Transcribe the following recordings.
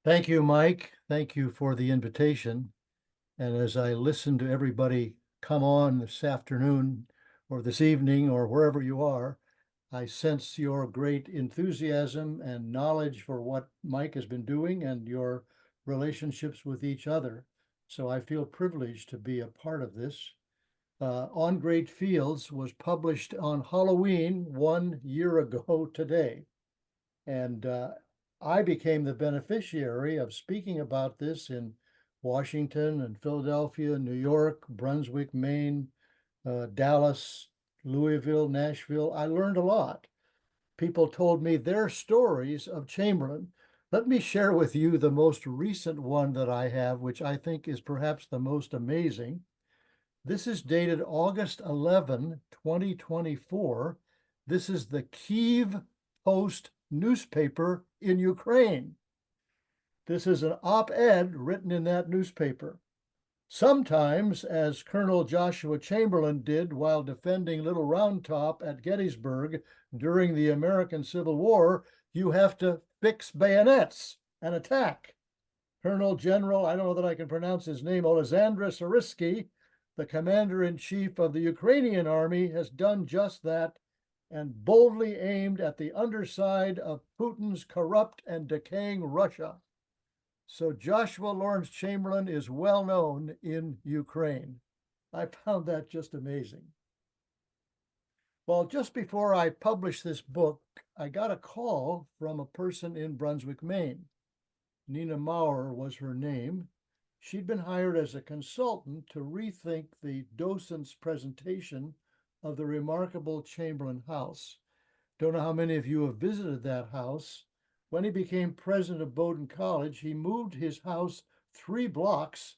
Thank you, Mike. Thank you for the invitation. And as I listen to everybody come on this afternoon or this evening or wherever you are, I sense your great enthusiasm and knowledge for what Mike has been doing and your relationships with each other. So I feel privileged to be a part of this. On Great Fields was published on Halloween 1 year ago today. And I became the beneficiary of speaking about this in Washington and Philadelphia, New York, Brunswick, Maine, Dallas, Louisville, Nashville. I learned a lot. People told me their stories of Chamberlain. Let me share with you the most recent one that I have, which I think is perhaps the most amazing. This is dated August 11, 2024. This is the Kyiv Post newspaper in Ukraine. This is an op-ed written in that newspaper. Sometimes, as Colonel Joshua Chamberlain did while defending Little Round Top at Gettysburg during the American Civil War, you have to fix bayonets and attack. Colonel General, I don't know that I can pronounce his name, Alexander Syrskyi, the commander-in-chief of the Ukrainian army, has done just that and boldly aimed at the underside of Putin's corrupt and decaying Russia. So Joshua Lawrence Chamberlain is well known in Ukraine. I found that just amazing. Well, just before I published this book, I got a call from a person in Brunswick, Maine. Nina Maurer was her name. She'd been hired as a consultant to rethink the docent's presentation of the remarkable Chamberlain House. Don't know how many of you have visited that house. When he became president of Bowdoin College, he moved his house 3 blocks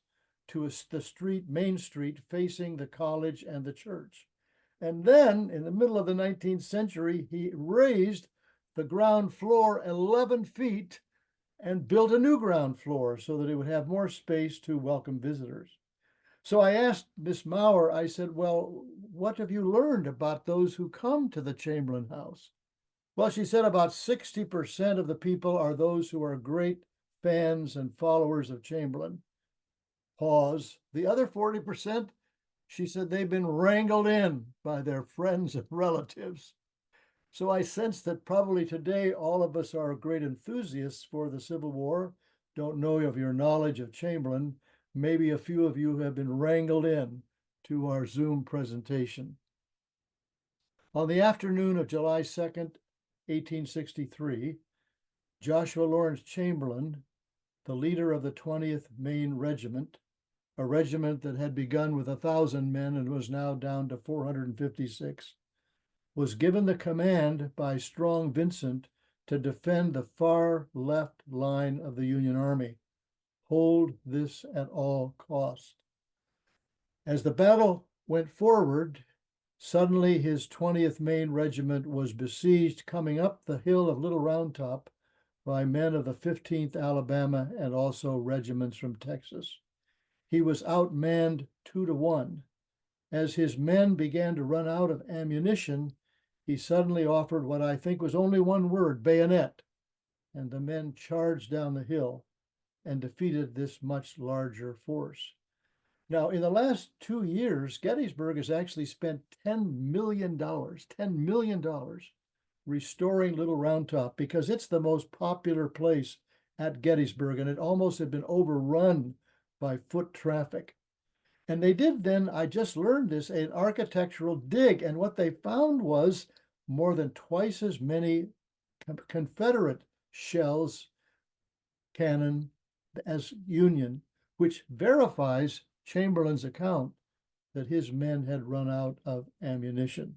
to the street, Main Street, facing the college and the church. And then, in the middle of the 19th century, he raised the ground floor 11 feet and built a new ground floor so that it would have more space to welcome visitors. So I asked Miss Maurer, I said, well, what have you learned about those who come to the Chamberlain House? Well, she said about 60% of the people are those who are great fans and followers of Chamberlain. Pause. The other 40%, she said they've been wrangled in by their friends and relatives. So I sense that probably today all of us are great enthusiasts for the Civil War, don't know of your knowledge of Chamberlain. Maybe a few of you have been wrangled in to our Zoom presentation. On the afternoon of July 2nd, 1863, Joshua Lawrence Chamberlain, the leader of the 20th Maine Regiment, a regiment that had begun with 1,000 men and was now down to 456, was given the command by Strong Vincent to defend the far left line of the Union Army. Hold this at all cost. As the battle went forward, suddenly his 20th Maine Regiment was besieged coming up the hill of Little Round Top by men of the 15th Alabama and also regiments from Texas. He was outmanned 2-1. As his men began to run out of ammunition, he suddenly offered what I think was only one word, bayonet, and the men charged down the hill and defeated this much larger force. Now, in the last 2 years, Gettysburg has actually spent $10 million restoring Little Round Top because it's the most popular place at Gettysburg, and it almost had been overrun by foot traffic. And they did then, I just learned this, an architectural dig, and what they found was more than twice as many Confederate shells, cannon, as Union, which verifies Chamberlain's account that his men had run out of ammunition.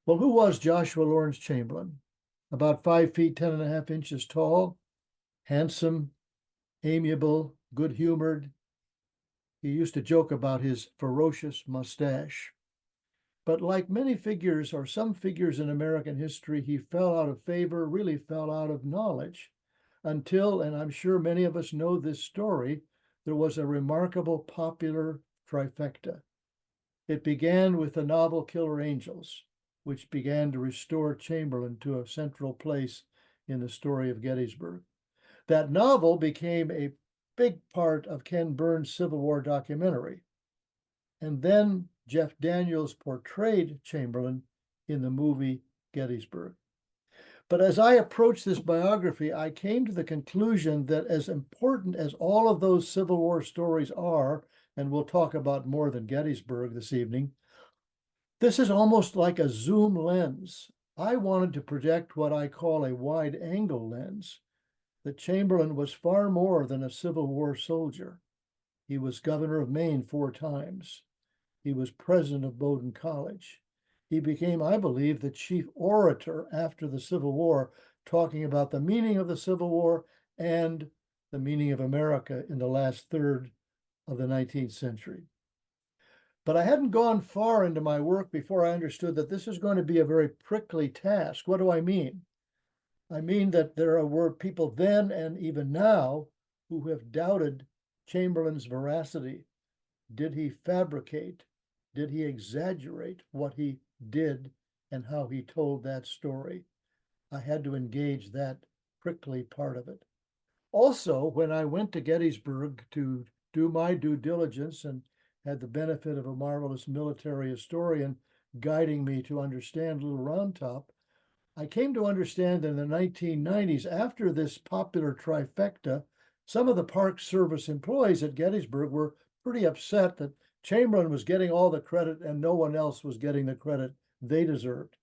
Well, who was Joshua Lawrence Chamberlain? About 5 feet 10.5 inches tall, handsome, amiable, good-humored. He used to joke about his ferocious mustache. But like many figures, or some figures in American history, he fell out of favor, really fell out of knowledge, until, and I'm sure many of us know this story, there was a remarkable popular trifecta. It began with the novel Killer Angels, which began to restore Chamberlain to a central place in the story of Gettysburg. That novel became a big part of Ken Burns' Civil War documentary. And then Jeff Daniels portrayed Chamberlain in the movie Gettysburg. But as I approached this biography, I came to the conclusion that as important as all of those Civil War stories are, and we'll talk about more than Gettysburg this evening, this is almost like a zoom lens. I wanted to project what I call a wide angle lens, that Chamberlain was far more than a Civil War soldier. He was governor of Maine 4 times. He was president of Bowdoin College. He became, I believe, the chief orator after the Civil War, talking about the meaning of the Civil War and the meaning of America in the last third of the 19th century. But I hadn't gone far into my work before I understood that this is going to be a very prickly task. What do I mean? I mean that there were people then and even now who have doubted Chamberlain's veracity. Did he fabricate? Did he exaggerate what he did and how he told that story? I had to engage that prickly part of it. Also, when I went to Gettysburg to do my due diligence and had the benefit of a marvelous military historian guiding me to understand Little Round Top, I came to understand that in the 1990s, after this popular trifecta, some of the Park Service employees at Gettysburg were pretty upset that Chamberlain was getting all the credit and no one else was getting the credit they deserved.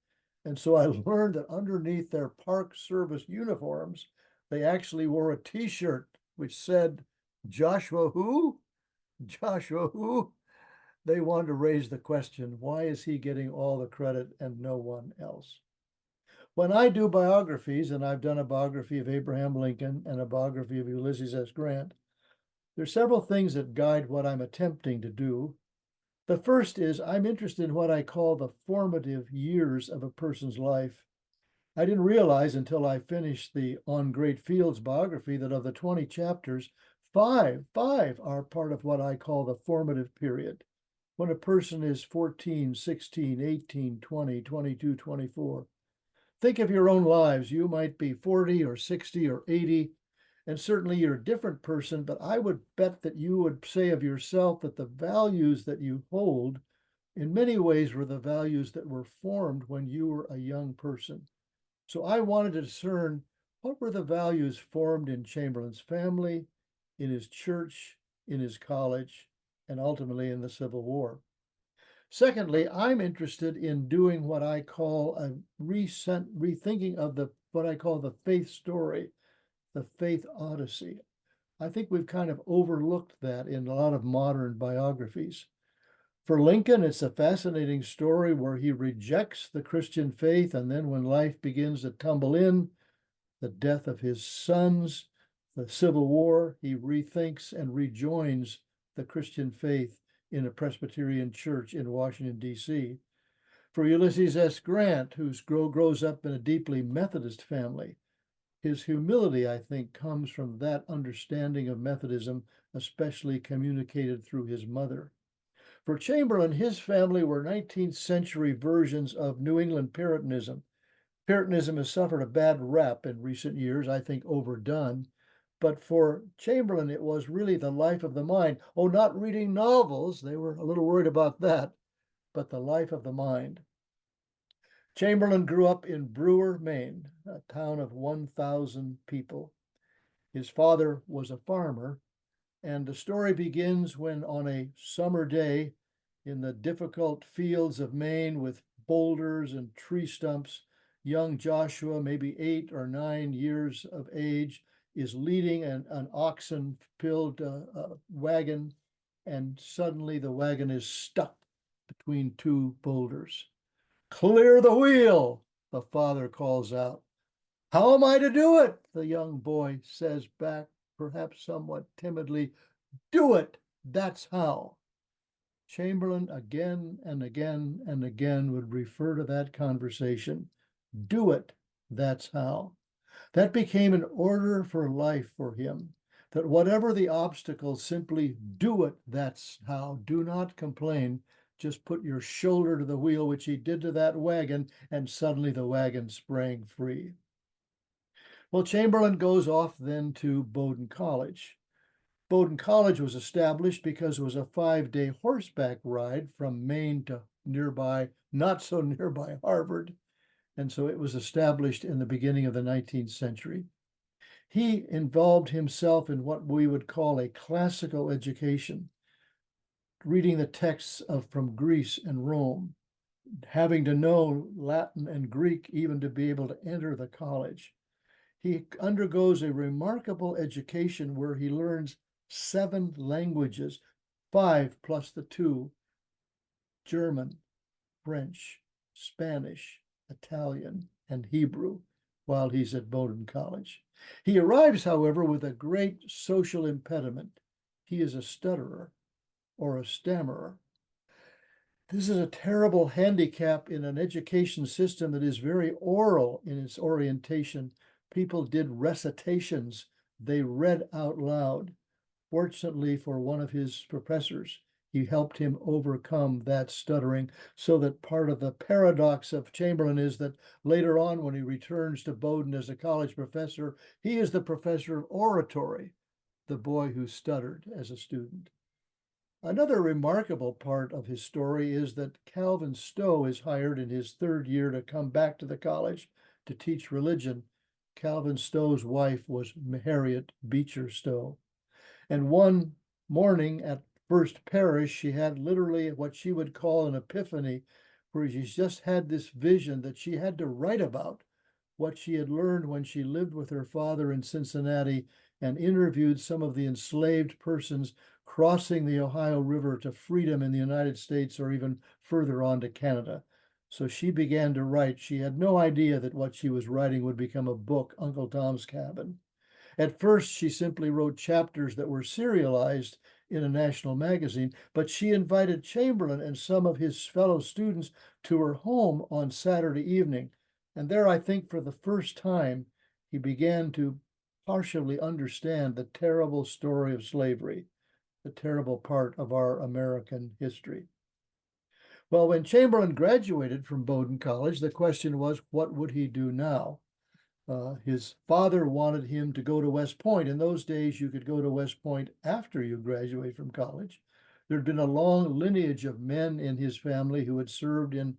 And so I learned that underneath their Park Service uniforms, they actually wore a T-shirt which said, "Joshua who? Joshua who?" They wanted to raise the question, why is he getting all the credit and no one else? When I do biographies, and I've done a biography of Abraham Lincoln and a biography of Ulysses S. Grant, there's several things that guide what I'm attempting to do. The first is I'm interested in what I call the formative years of a person's life. I didn't realize until I finished the On Great Fields biography that of the 20 chapters, five are part of what I call the formative period, when a person is 14, 16, 18, 20, 22, 24. Think of your own lives. You might be 40 or 60 or 80, and certainly you're a different person, but I would bet that you would say of yourself that the values that you hold in many ways were the values that were formed when you were a young person. So I wanted to discern what were the values formed in Chamberlain's family, in his church, in his college, and ultimately in the Civil War. Secondly, I'm interested in doing what I call a rethinking of what I call the faith story, the faith odyssey. I think we've kind of overlooked that in a lot of modern biographies. For Lincoln, it's a fascinating story where he rejects the Christian faith, and then when life begins to tumble in, the death of his sons, the Civil War, he rethinks and rejoins the Christian faith in a Presbyterian church in Washington, D.C. For Ulysses S. Grant, who grows up in a deeply Methodist family, his humility, I think, comes from that understanding of Methodism, especially communicated through his mother. For Chamberlain, his family were 19th century versions of New England Puritanism. Puritanism has suffered a bad rap in recent years, I think overdone. But for Chamberlain, it was really the life of the mind. Oh, not reading novels. They were a little worried about that, but the life of the mind. Chamberlain grew up in Brewer, Maine, a town of 1,000 people. His father was a farmer, and the story begins when on a summer day in the difficult fields of Maine with boulders and tree stumps, young Joshua, maybe 8 or 9 years of age, is leading an oxen-filled wagon, and suddenly the wagon is stuck between 2 boulders. "Clear the wheel," the father calls out. "How am I to do it?" the young boy says back, perhaps somewhat timidly. "Do it, that's how." Chamberlain again and again and again would refer to that conversation. Do it, that's how. That became an order for life for him, that whatever the obstacles, simply do it, that's how. Do not complain. Just put your shoulder to the wheel, which he did to that wagon, and suddenly the wagon sprang free. Well, Chamberlain goes off then to Bowdoin College. Bowdoin College was established because it was a 5-day horseback ride from Maine to nearby, not so nearby Harvard. And so it was established in the beginning of the 19th century. He involved himself in what we would call a classical education, reading the texts from Greece and Rome, having to know Latin and Greek even to be able to enter the college. He undergoes a remarkable education where he learns 7 languages, 5 plus the 2, German, French, Spanish, Italian, and Hebrew, while he's at Bowdoin College. He arrives, however, with a great social impediment. He is a stutterer or a stammerer. This is a terrible handicap in an education system that is very oral in its orientation. People did recitations. They read out loud. Fortunately for one of his professors, he helped him overcome that stuttering, so that part of the paradox of Chamberlain is that later on, when he returns to Bowdoin as a college professor, he is the professor of oratory, the boy who stuttered as a student. Another remarkable part of his story is that Calvin Stowe is hired in his 3rd year to come back to the college to teach religion. Calvin Stowe's wife was Harriet Beecher Stowe. And one morning at First Parish, she had literally what she would call an epiphany, where she just had this vision that she had to write about what she had learned when she lived with her father in Cincinnati and interviewed some of the enslaved persons crossing the Ohio River to freedom in the United States or even further on to Canada. So she began to write. She had no idea that what she was writing would become a book, Uncle Tom's Cabin. At first, she simply wrote chapters that were serialized in a national magazine, but she invited Chamberlain and some of his fellow students to her home on Saturday evening. And there, I think, for the first time, he began to partially understand the terrible story of slavery, the terrible part of our American history. Well, when Chamberlain graduated from Bowdoin College, the question was, what would he do now? His father wanted him to go to West Point. In those days, you could go to West Point after you graduate from college. There'd been a long lineage of men in his family who had served in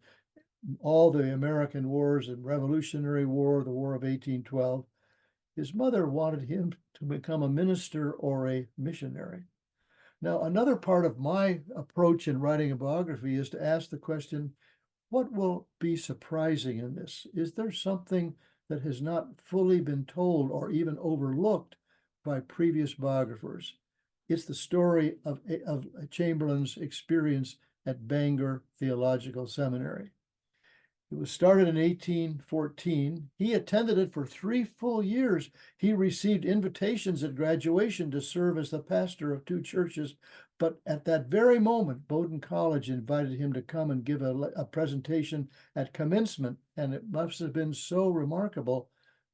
all the American wars and Revolutionary War, the War of 1812. His mother wanted him to become a minister or a missionary. Now, another part of my approach in writing a biography is to ask the question, what will be surprising in this? Is there something that has not fully been told or even overlooked by previous biographers? It's the story of Chamberlain's experience at Bangor Theological Seminary. It was started in 1814. He attended it for 3 full years. He received invitations at graduation to serve as the pastor of 2 churches. But at that very moment, Bowdoin College invited him to come and give a presentation at commencement. And it must have been so remarkable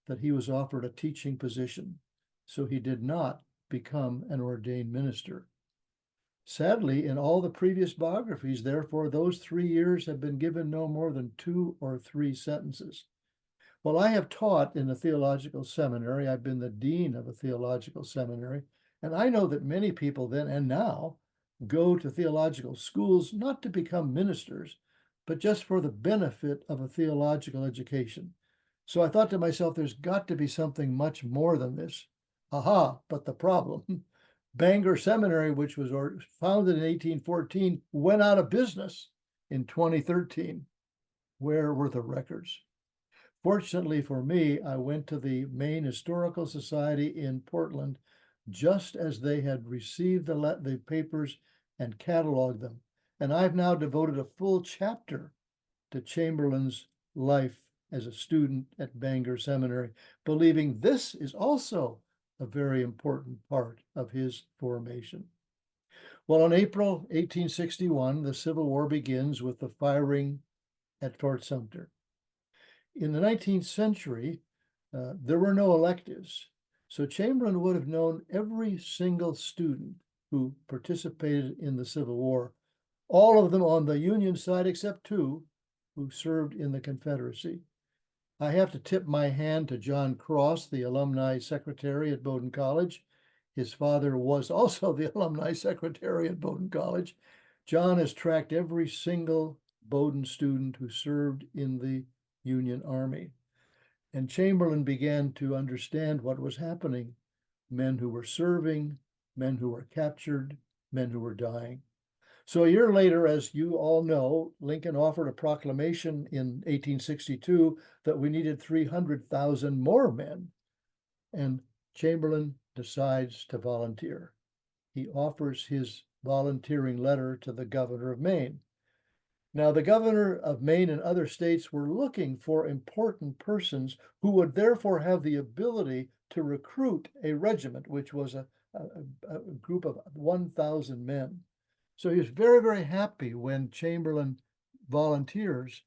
that he was offered a teaching position. So he did not become an ordained minister. Sadly, in all the previous biographies, therefore, those 3 years have been given no more than 2 or 3 sentences. Well, I have taught in a theological seminary. I've been the dean of a theological seminary, and I know that many people then and now go to theological schools not to become ministers, but just for the benefit of a theological education. So I thought to myself, there's got to be something much more than this. Aha, but the problem. Bangor Seminary, which was founded in 1814, went out of business in 2013. Where were the records? Fortunately for me, I went to the Maine Historical Society in Portland just as they had received the papers and cataloged them. And I've now devoted a full chapter to Chamberlain's life as a student at Bangor Seminary, believing this is also a very important part of his formation. Well, in April 1861, the Civil War begins with the firing at Fort Sumter. In the 19th century, there were no electives, so Chamberlain would have known every single student who participated in the Civil War, all of them on the Union side except 2 who served in the Confederacy. I have to tip my hand to John Cross, the alumni secretary at Bowdoin College. His father was also the alumni secretary at Bowdoin College. John has tracked every single Bowdoin student who served in the Union Army. And Chamberlain began to understand what was happening. Men who were serving, men who were captured, men who were dying. So a year later, as you all know, Lincoln offered a proclamation in 1862 that we needed 300,000 more men. And Chamberlain decides to volunteer. He offers his volunteering letter to the governor of Maine. Now, the governor of Maine and other states were looking for important persons who would therefore have the ability to recruit a regiment, which was a group of 1,000 men. So he was very, very happy when Chamberlain volunteers,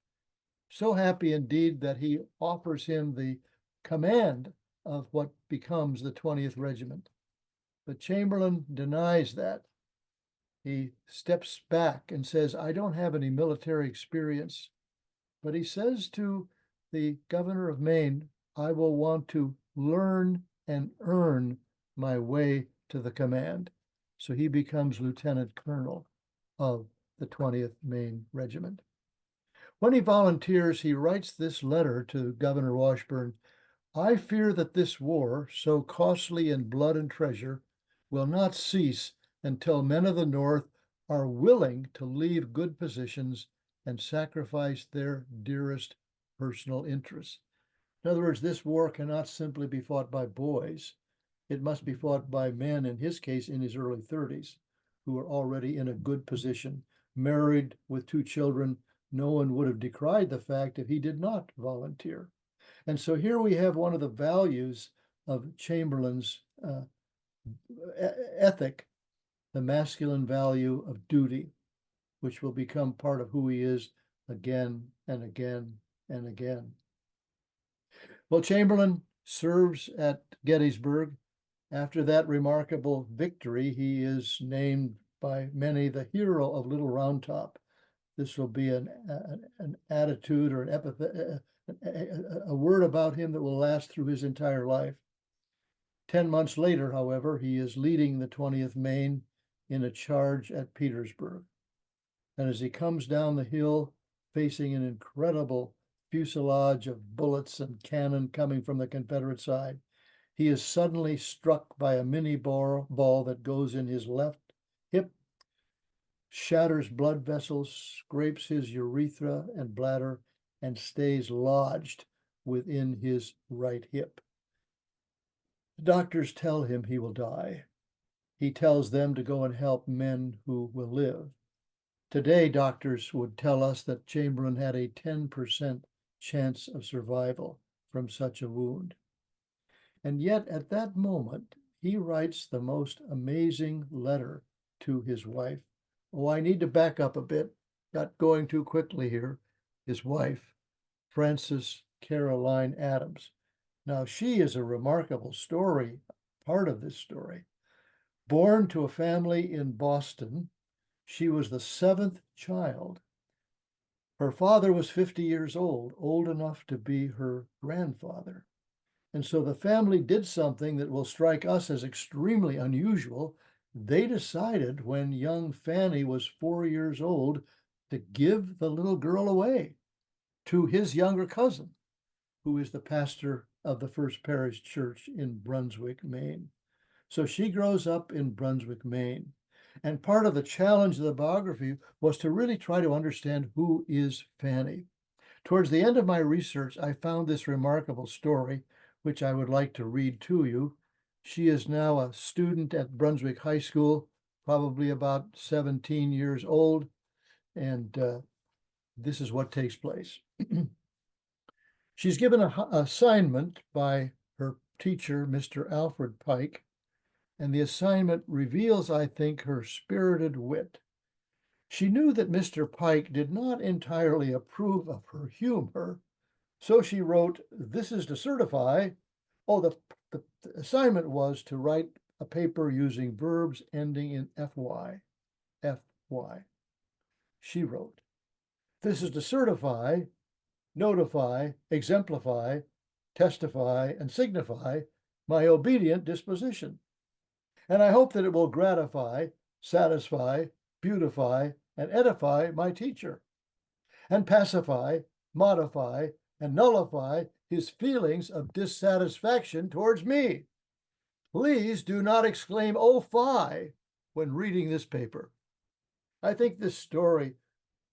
so happy indeed that he offers him the command of what becomes the 20th Regiment. But Chamberlain denies that. He steps back and says, I don't have any military experience. But he says to the governor of Maine, I will want to learn and earn my way to the command. So he becomes lieutenant colonel of the 20th Maine Regiment. When he volunteers, he writes this letter to Governor Washburn. I fear that this war, so costly in blood and treasure, will not cease until men of the North are willing to leave good positions and sacrifice their dearest personal interests. In other words, this war cannot simply be fought by boys. It must be fought by men, in his case, in his early 30s, who are already in a good position, married with 2 children. No one would have decried the fact if he did not volunteer. And so here we have one of the values of Chamberlain's ethic, the masculine value of duty, which will become part of who he is again and again and again. Well, Chamberlain serves at Gettysburg. After that remarkable victory, he is named by many the hero of Little Round Top. This will be an attitude or an epithet, a word about him that will last through his entire life. 10 months later, however, he is leading the 20th Maine in a charge at Petersburg. And as he comes down the hill, facing an incredible fuselage of bullets and cannon coming from the Confederate side, he is suddenly struck by a Minnie ball that goes in his left hip, shatters blood vessels, scrapes his urethra and bladder, and stays lodged within his right hip. The doctors tell him he will die. He tells them to go and help men who will live. Today, doctors would tell us that Chamberlain had a 10% chance of survival from such a wound. And yet, at that moment, he writes the most amazing letter to his wife. Oh, I need to back up a bit. Got going too quickly here. His wife, Frances Caroline Adams. Now, she is a remarkable story, part of this story. Born to a family in Boston, she was the 7th child. Her father was 50 years old enough to be her grandfather. And so the family did something that will strike us as extremely unusual. They decided when young Fanny was 4 years old to give the little girl away to his younger cousin, who is the pastor of the First Parish Church in Brunswick, Maine. So she grows up in Brunswick, Maine. And part of the challenge of the biography was to really try to understand who is Fanny. Towards the end of my research, I found this remarkable story, which I would like to read to you. She is now a student at Brunswick High School, probably about 17 years old, and this is what takes place. She's given an assignment by her teacher, Mr. Alfred Pike, and the assignment reveals, I think, her spirited wit. She knew that Mr. Pike did not entirely approve of her humor, so she wrote, this is to certify. Oh, the assignment was to write a paper using verbs ending in FY. FY. She wrote, this is to certify notify, exemplify, testify, and signify my obedient disposition. And I hope that it will gratify, satisfy, beautify, and edify my teacher, and pacify, modify, and nullify his feelings of dissatisfaction towards me. Please do not exclaim, "Oh, fie," when reading this paper. I think this story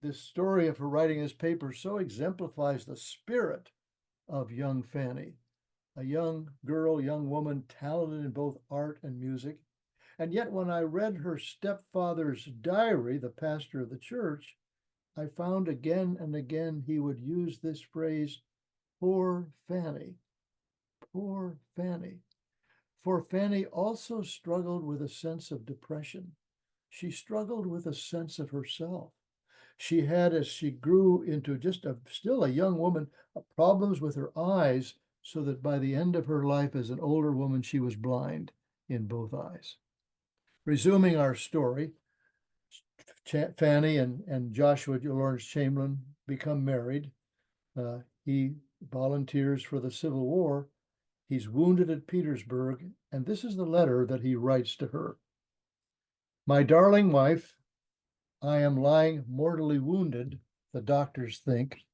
of her writing this paper so exemplifies the spirit of young Fanny, a young girl, young woman, talented in both art and music. And yet, when I read her stepfather's diary, the pastor of the church, I found again and again he would use this phrase, "poor Fanny, poor Fanny." For Fanny also struggled with a sense of depression. She struggled with a sense of herself. She had, as she grew into still a young woman, problems with her eyes, so that by the end of her life as an older woman, she was blind in both eyes. Resuming our story, Fanny and Joshua Lawrence Chamberlain become married. He volunteers for the Civil War. He's wounded at Petersburg, and this is the letter that he writes to her. "My darling wife, I am lying mortally wounded, the doctors think,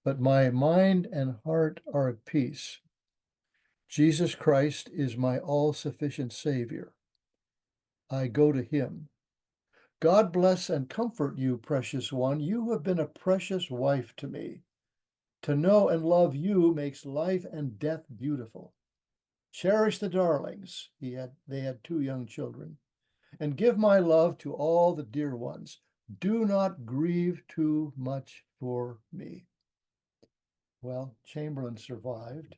but my mind and heart are at peace. Jesus Christ is my all-sufficient Savior. I go to him. God bless and comfort you, precious one. You have been a precious wife to me. To know and love you makes life and death beautiful. Cherish the darlings." They had 2 young children. "And give my love to all the dear ones. Do not grieve too much for me." Well, Chamberlain survived.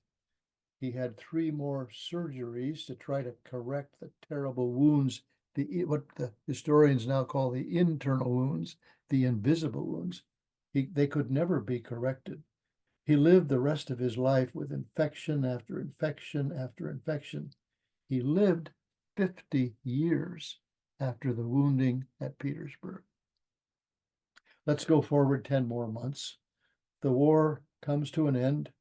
He had 3 more surgeries to try to correct the terrible wounds, what the historians now call the internal wounds, the invisible wounds. They could never be corrected. He lived the rest of his life with infection after infection after infection. He lived 50 years after the wounding at Petersburg. Let's go forward 10 more months. The war comes to an end.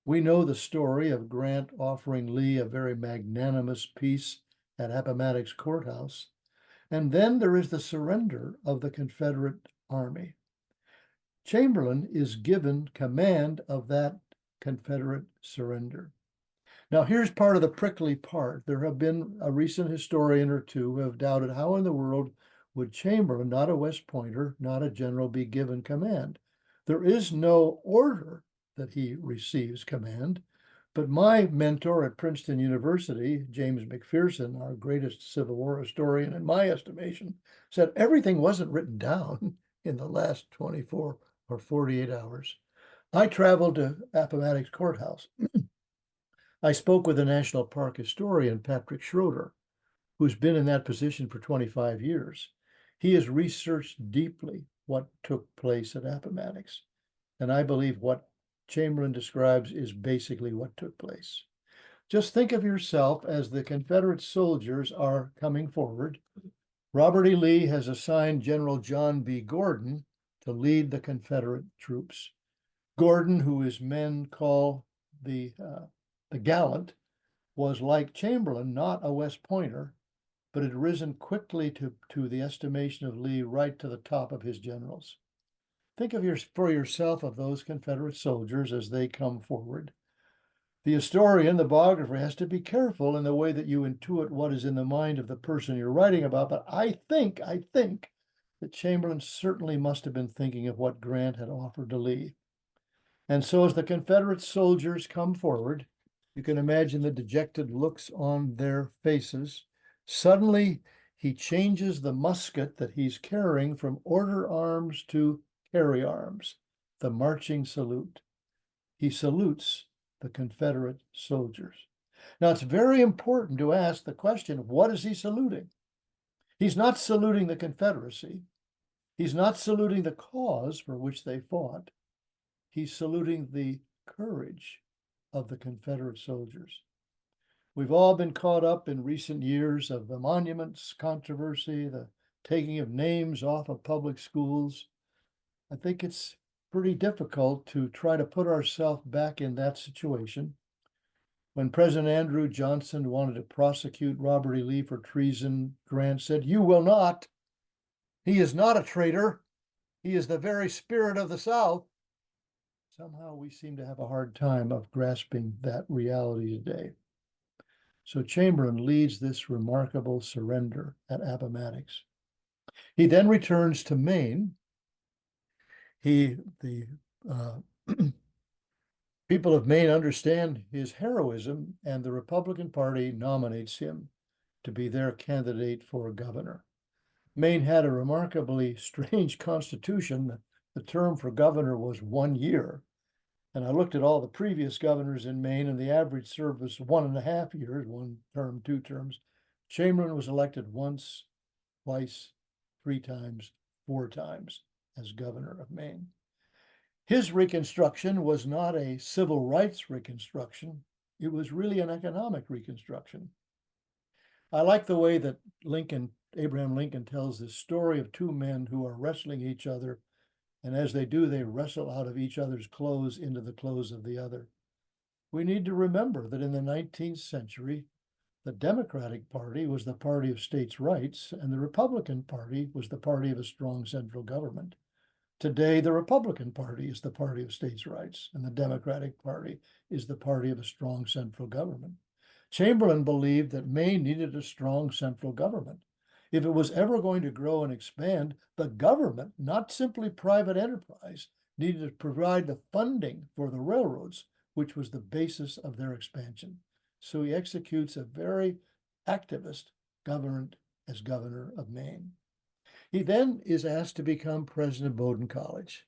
We know the story of Grant offering Lee a very magnanimous peace at Appomattox Courthouse. And then there is the surrender of the Confederate Army. Chamberlain is given command of that Confederate surrender. Now, here's part of the prickly part. There have been a recent historian or two who have doubted how in the world would Chamberlain, not a West Pointer, not a general, be given command. There is no order that he receives command, but my mentor at Princeton University, James McPherson, our greatest Civil War historian in my estimation, said everything wasn't written down in the last 24 or 48 hours. I traveled to Appomattox Courthouse. I spoke with the National Park historian, Patrick Schroeder, who's been in that position for 25 years. He has researched deeply what took place at Appomattox, and I believe what Chamberlain describes is basically what took place. Just think of yourself as the Confederate soldiers are coming forward. Robert E. Lee has assigned General John B. Gordon to lead the Confederate troops. Gordon, who his men call the gallant, was like Chamberlain, not a West Pointer, but had risen quickly to the estimation of Lee right to the top of his generals. Think for yourself of those Confederate soldiers as they come forward. The historian, the biographer, has to be careful in the way that you intuit what is in the mind of the person you're writing about, but I think that Chamberlain certainly must have been thinking of what Grant had offered to Lee. And so as the Confederate soldiers come forward, you can imagine the dejected looks on their faces. Suddenly, he changes the musket that he's carrying from order arms to carry arms, the marching salute. He salutes the Confederate soldiers. Now, it's very important to ask the question, what is he saluting? He's not saluting the Confederacy. He's not saluting the cause for which they fought. He's saluting the courage of the Confederate soldiers. We've all been caught up in recent years of the monuments controversy, the taking of names off of public schools. I think it's pretty difficult to try to put ourselves back in that situation. When President Andrew Johnson wanted to prosecute Robert E. Lee for treason, Grant said, "You will not. He is not a traitor. He is the very spirit of the South." Somehow we seem to have a hard time of grasping that reality today. So Chamberlain leads this remarkable surrender at Appomattox. He then returns to Maine. The people of Maine understand his heroism, and the Republican Party nominates him to be their candidate for governor. Maine had a remarkably strange constitution. The term for governor was 1 year. And I looked at all the previous governors in Maine, and the average term was 1.5 years, 1 term, 2 terms. Chamberlain was elected once, twice, 3 times, 4 times as governor of Maine. His Reconstruction was not a civil rights reconstruction. It was really an economic reconstruction. I like the way that Abraham Lincoln tells this story of 2 men who are wrestling each other, and as they do, they wrestle out of each other's clothes into the clothes of the other. We need to remember that in the 19th century, the Democratic Party was the party of states' rights, and the Republican Party was the party of a strong central government. Today, the Republican Party is the party of states' rights, and the Democratic Party is the party of a strong central government. Chamberlain believed that Maine needed a strong central government. If it was ever going to grow and expand, the government, not simply private enterprise, needed to provide the funding for the railroads, which was the basis of their expansion. So he executes a very activist government as governor of Maine. He then is asked to become president of Bowdoin College,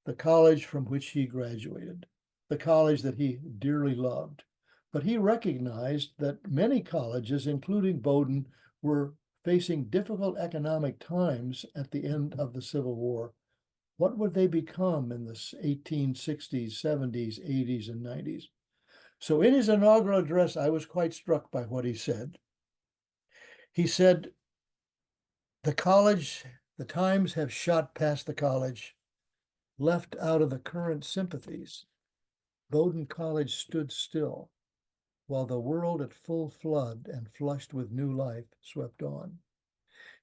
the college from which he graduated, the college that he dearly loved. But he recognized that many colleges, including Bowdoin, were facing difficult economic times at the end of the Civil War. What would they become in the 1860s, 70s, 80s, and 90s? So in his inaugural address, I was quite struck by what he said. He said, the times have shot past the college, left out of the current sympathies. Bowdoin College stood still, while the world at full flood and flushed with new life swept on.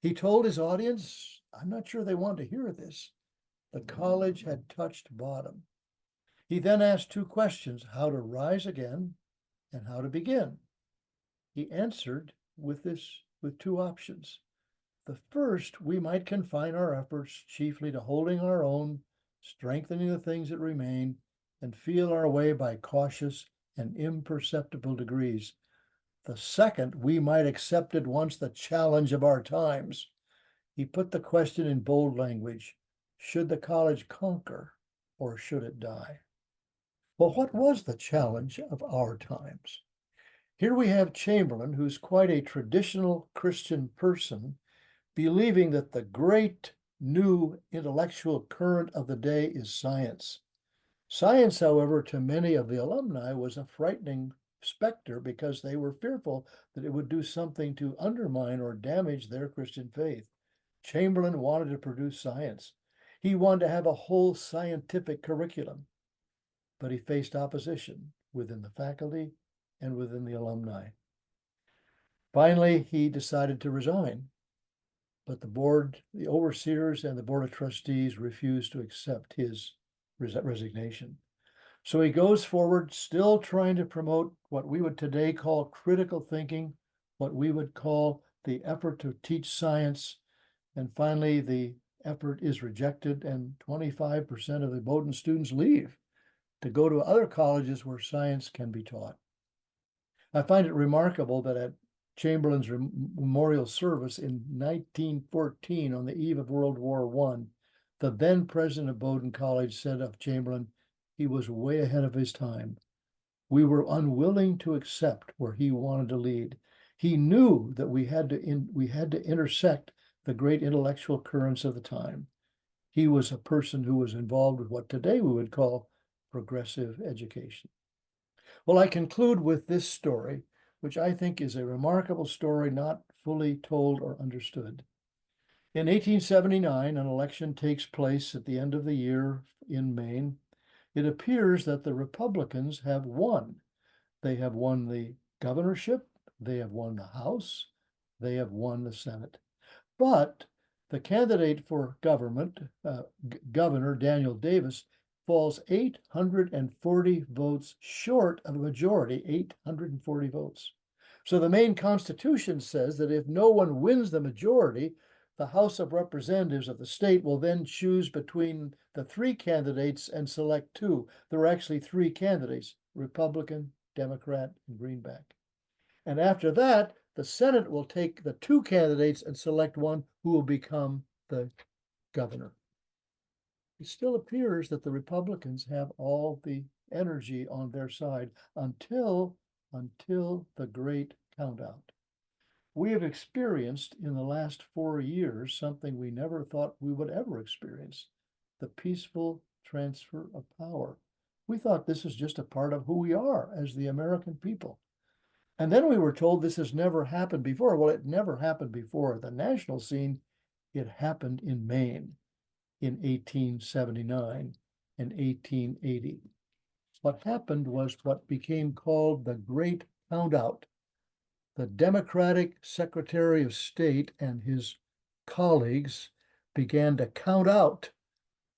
He told his audience, I'm not sure they want to hear this, the college had touched bottom. He then asked 2 questions, how to rise again and how to begin. He answered with 2 options. The first, we might confine our efforts chiefly to holding our own, strengthening the things that remain, and feel our way by cautious and imperceptible degrees. The second, we might accept at once the challenge of our times. He put the question in bold language, should the college conquer or should it die? Well, what was the challenge of our times? Here we have Chamberlain, who's quite a traditional Christian person, believing that the great new intellectual current of the day is science. Science, however, to many of the alumni was a frightening specter because they were fearful that it would do something to undermine or damage their Christian faith. Chamberlain wanted to produce science. He wanted to have a whole scientific curriculum, but he faced opposition within the faculty and within the alumni. Finally, he decided to resign, but the board, the overseers, and the board of trustees refused to accept his resignation. So he goes forward, still trying to promote what we would today call critical thinking, what we would call the effort to teach science. And finally, the effort is rejected, and 25% of the Bowdoin students leave to go to other colleges where science can be taught. I find it remarkable that at Chamberlain's memorial service in 1914, on the eve of World War I, the then president of Bowdoin College said of Chamberlain, he was way ahead of his time. We were unwilling to accept where he wanted to lead. He knew that we had to intersect the great intellectual currents of the time. He was a person who was involved with what today we would call progressive education. Well, I conclude with this story, which I think is a remarkable story not fully told or understood. In 1879, an election takes place at the end of the year in Maine. It appears that the Republicans have won. They have won the governorship, they have won the House, they have won the Senate. But the candidate for government, Governor Daniel Davis, falls 840 votes short of a majority, 840 votes. So the Maine Constitution says that if no one wins the majority, the House of Representatives of the state will then choose between the three candidates and select two. There are actually three candidates, Republican, Democrat, and Greenback. And after that, the Senate will take the two candidates and select one who will become the governor. It still appears that the Republicans have all the energy on their side until the great countout. We have experienced in the last 4 years something we never thought we would ever experience, the peaceful transfer of power. We thought this is just a part of who we are as the American people. And then we were told this has never happened before. Well, it never happened before at the national scene. It happened in Maine in 1879 and 1880. What happened was what became called the Great Countout. The Democratic Secretary of State and his colleagues began to count out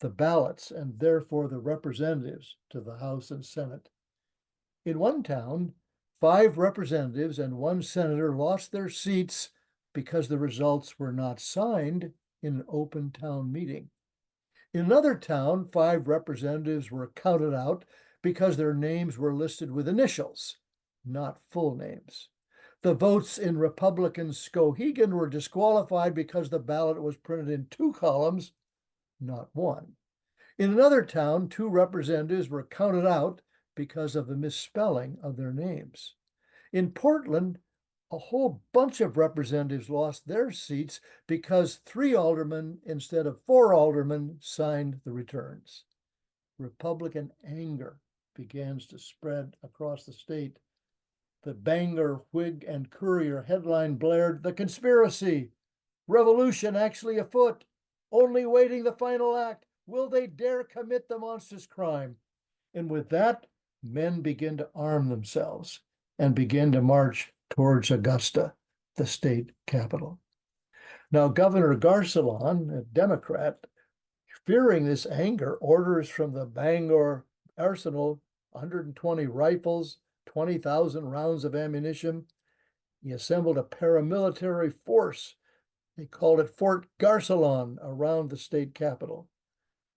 the ballots and therefore the representatives to the House and Senate. In one town, 5 representatives and 1 senator lost their seats because the results were not signed in an open town meeting. In another town, 5 representatives were counted out because their names were listed with initials, not full names. The votes in Republican Skowhegan were disqualified because the ballot was printed in 2 columns, not 1. In another town, 2 representatives were counted out because of the misspelling of their names. In Portland, a whole bunch of representatives lost their seats because 3 aldermen instead of 4 aldermen signed the returns. Republican anger begins to spread across the state. The Bangor Whig and Courier headline blared, "The conspiracy, revolution actually afoot, only waiting the final act. Will they dare commit the monstrous crime?" And with that, men begin to arm themselves and begin to march towards Augusta, the state capital. Now, Governor Garcelon, a Democrat, fearing this anger, orders from the Bangor arsenal 120 rifles, 20,000 rounds of ammunition. He assembled a paramilitary force. They called it Fort Garcelon around the state capital.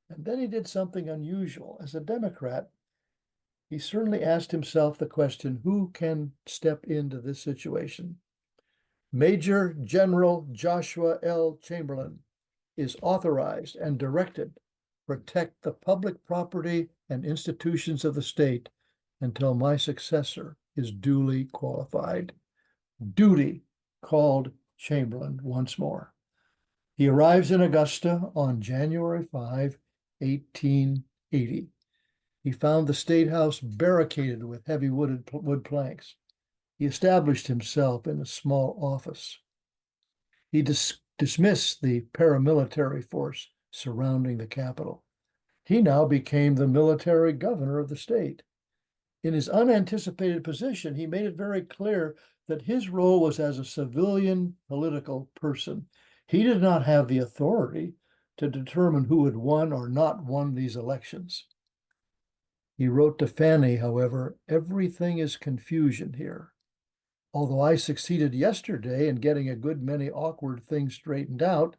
And then he did something unusual. As a Democrat, he certainly asked himself the question, who can step into this situation? Major General Joshua L. Chamberlain is authorized and directed to protect the public property and institutions of the state until my successor is duly qualified. Duty called Chamberlain once more. He arrives in Augusta on January 5, 1880. He found the State House barricaded with heavy wood planks. He established himself in a small office. He dismissed the paramilitary force surrounding the Capitol. He now became the military governor of the state. In his unanticipated position, he made it very clear that his role was as a civilian political person. He did not have the authority to determine who had won or not won these elections. He wrote to Fanny, however, "Everything is confusion here. Although I succeeded yesterday in getting a good many awkward things straightened out,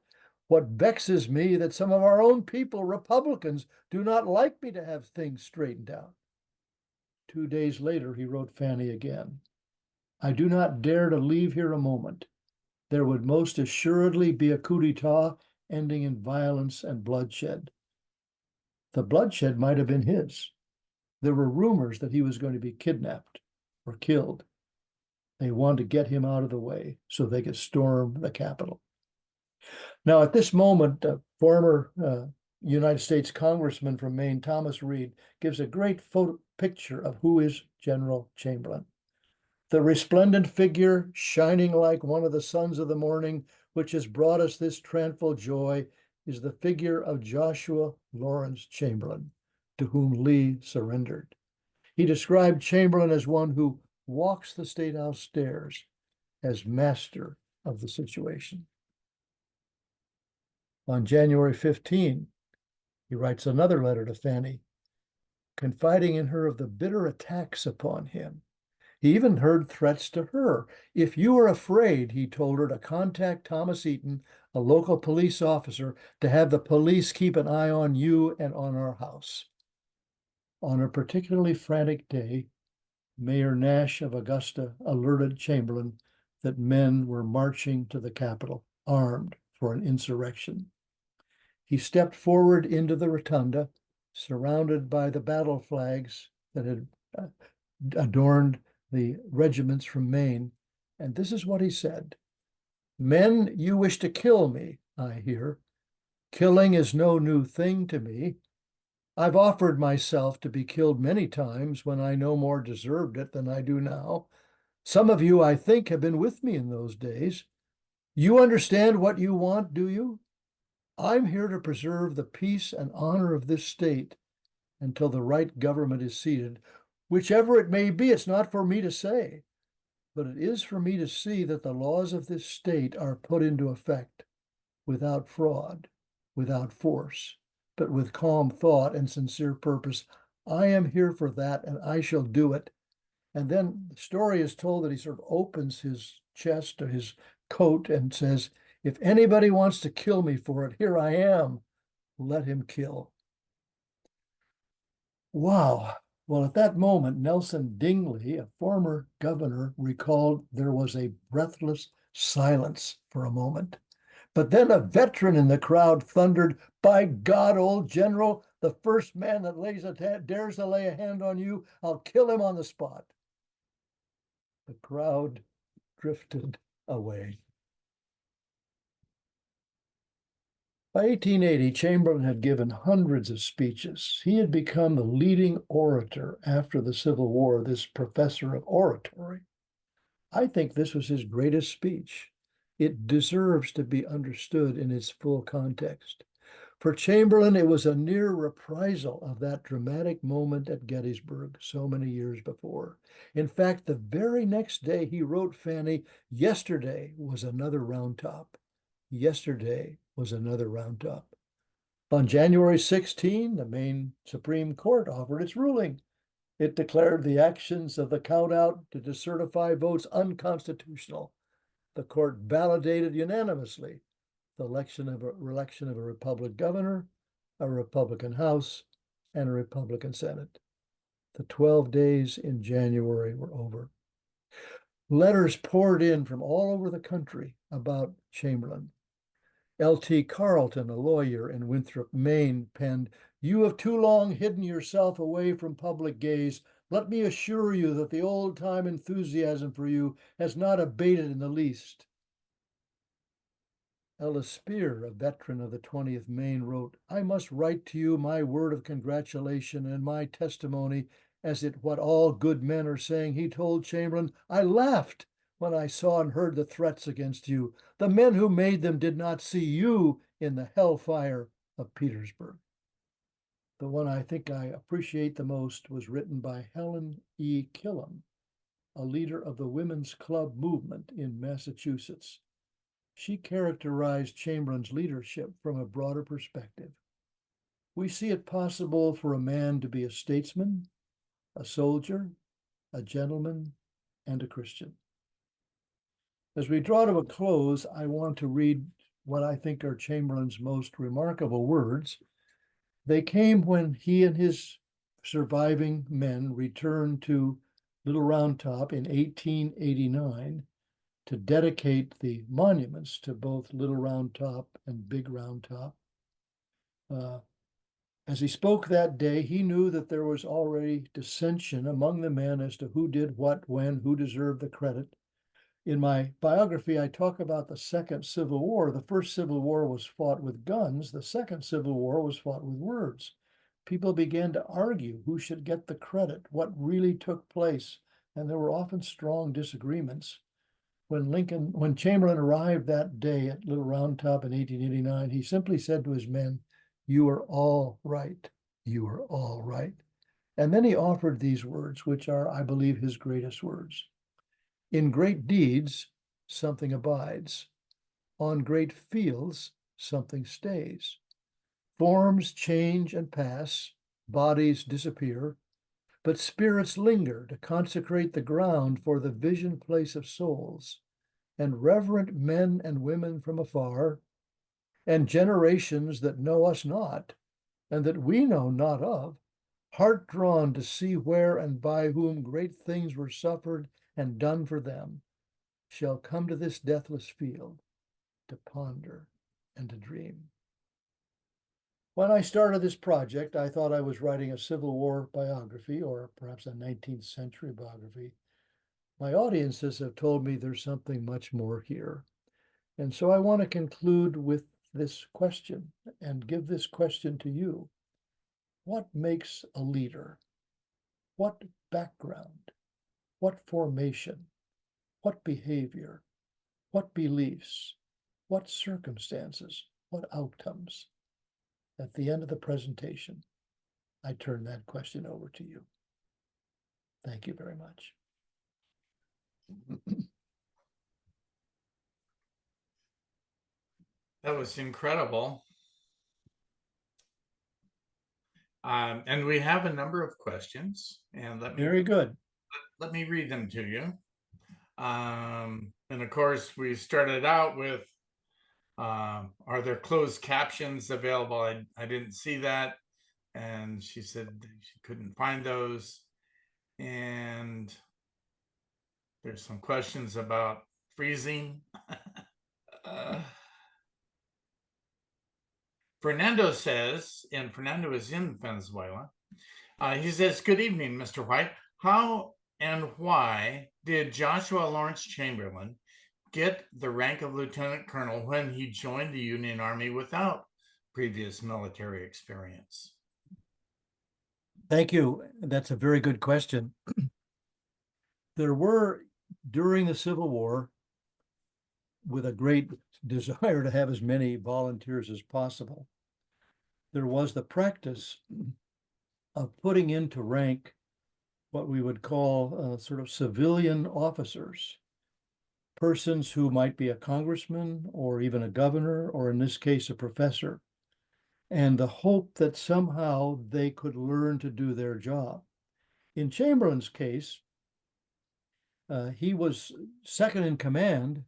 what vexes me that some of our own people, Republicans, do not like me to have things straightened out." 2 days later, he wrote Fanny again, "I do not dare to leave here a moment. There would most assuredly be a coup d'etat ending in violence and bloodshed." The bloodshed might have been his. There were rumors that he was going to be kidnapped or killed. They wanted to get him out of the way so they could storm the Capitol. Now, at this moment, a former United States Congressman from Maine, Thomas Reed, gives a great picture of who is General Chamberlain. The resplendent figure, shining like one of the sons of the morning, which has brought us this tranquil joy is the figure of Joshua Lawrence Chamberlain, to whom Lee surrendered. He described Chamberlain as one who walks the State House stairs as master of the situation. On January 15, he writes another letter to Fanny, confiding in her of the bitter attacks upon him. He even heard threats to her. If you are afraid, he told her, to contact Thomas Eaton, a local police officer, to have the police keep an eye on you and on our house. On a particularly frantic day, Mayor Nash of Augusta alerted Chamberlain that men were marching to the Capitol, armed for an insurrection. He stepped forward into the rotunda, surrounded by the battle flags that had adorned the regiments from Maine, and this is what he said: "Men, you wish to kill me, I hear. Killing is no new thing to me. I've offered myself to be killed many times when I no more deserved it than I do now. Some of you, I think, have been with me in those days. You understand what you want, do you? I'm here to preserve the peace and honor of this state until the right government is seated. Whichever it may be, it's not for me to say, but it is for me to see that the laws of this state are put into effect without fraud, without force, but with calm thought and sincere purpose. I am here for that, and I shall do it." And then the story is told that he sort of opens his chest or his coat and says, "If anybody wants to kill me for it, here I am. Let him kill." Wow. Well, at that moment, Nelson Dingley, a former governor, recalled there was a breathless silence for a moment. But then a veteran in the crowd thundered, "By God, old general, the first man that dares to lay a hand on you, I'll kill him on the spot." The crowd drifted away. By 1880, Chamberlain had given hundreds of speeches. He had become the leading orator after the Civil War, this professor of oratory. I think this was his greatest speech. It deserves to be understood in its full context. For Chamberlain, it was a near reprisal of that dramatic moment at Gettysburg so many years before. In fact, the very next day he wrote Fanny, "Yesterday was another round top. Yesterday was another round top." On January 16, the Maine Supreme Court offered its ruling. It declared the actions of the count-out to decertify votes unconstitutional. The court validated unanimously the election of a Republican governor, a Republican House, and a Republican Senate. The 12 days in January were over. Letters poured in from all over the country about Chamberlain. L.T. Carleton, a lawyer in Winthrop, Maine, penned, "You have too long hidden yourself away from public gaze. Let me assure you that the old-time enthusiasm for you has not abated in the least." Ellis Spear, a veteran of the 20th Maine, wrote, "I must write to you my word of congratulation and my testimony as it what all good men are saying." He told Chamberlain, "I laughed when I saw and heard the threats against you. The men who made them did not see you in the hellfire of Petersburg." The one I think I appreciate the most was written by Helen E. Killam, a leader of the Women's Club movement in Massachusetts. She characterized Chamberlain's leadership from a broader perspective. "We see it possible for a man to be a statesman, a soldier, a gentleman, and a Christian." As we draw to a close, I want to read what I think are Chamberlain's most remarkable words. They came when he and his surviving men returned to Little Round Top in 1889 to dedicate the monuments to both Little Round Top and Big Round Top. As he spoke that day, he knew that there was already dissension among the men as to who did what, when, who deserved the credit. In my biography, I talk about the Second Civil War. The First Civil War was fought with guns. The Second Civil War was fought with words. People began to argue who should get the credit, what really took place, and there were often strong disagreements. when Chamberlain arrived that day at Little Round Top in 1889, he simply said to his men, "You are all right. You are all right." And then he offered these words, which are, I believe, his greatest words. "In great deeds, something abides. On great fields, something stays. Forms change and pass, bodies disappear, but spirits linger to consecrate the ground for the vision place of souls, and reverent men and women from afar, and generations that know us not, and that we know not of, heart drawn to see where and by whom great things were suffered and done for them, shall come to this deathless field to ponder and to dream." When I started this project, I thought I was writing a Civil War biography or perhaps a 19th century biography. My audiences have told me there's something much more here. And so I want to conclude with this question and give this question to you. What makes a leader? What background? What formation? What behavior? What beliefs? What circumstances? What outcomes? At the end of the presentation, I turn that question over to you. Thank you very much. That was incredible. And we have a number of questions, and Very good. let me read them to you. And of course, we started out with, are there closed captions available? I didn't see that. And she said she couldn't find those. And there's some questions about freezing. Fernando says, and Fernando is in Venezuela, he says, "Good evening, Mr. White. How and why did Joshua Lawrence Chamberlain get the rank of lieutenant colonel when he joined the Union Army without previous military experience?" Thank you. That's a very good question. There were, during the Civil War, with a great desire to have as many volunteers as possible, there was the practice of putting into rank what we would call sort of civilian officers, persons who might be a congressman or even a governor, or in this case, a professor, and the hope that somehow they could learn to do their job. In Chamberlain's case, he was second in command,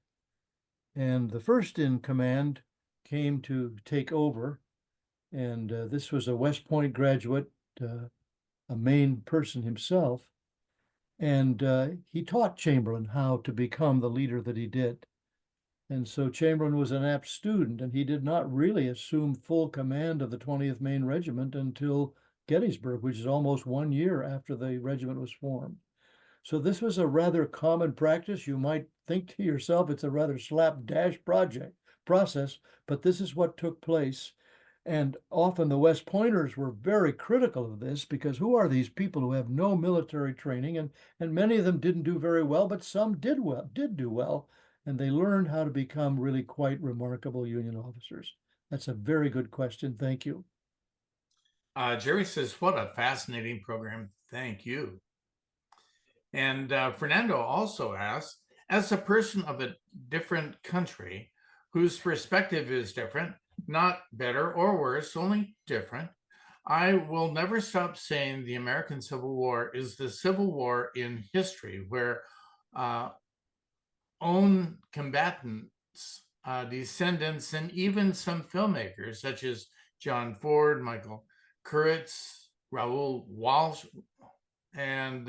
and the first in command came to take over. And this was a West Point graduate, a Maine person himself. And he taught Chamberlain how to become the leader that he did. And so Chamberlain was an apt student, and he did not really assume full command of the 20th Maine Regiment until Gettysburg, which is almost 1 year after the regiment was formed. So this was a rather common practice. You might think to yourself, it's a rather slapdash process, but this is what took place. And often the West Pointers were very critical of this, because who are these people who have no military training? And many of them didn't do very well, but some did do well, and they learned how to become really quite remarkable Union officers. That's a very good question. Thank you. Jerry says, "What a fascinating program. Thank you." And Fernando also asks, "As a person of a different country whose perspective is different, not better or worse, only different, I will never stop saying the American Civil War is the Civil War in history where own combatants, descendants, and even some filmmakers such as John Ford, Michael Kurtz, Raoul Walsh, and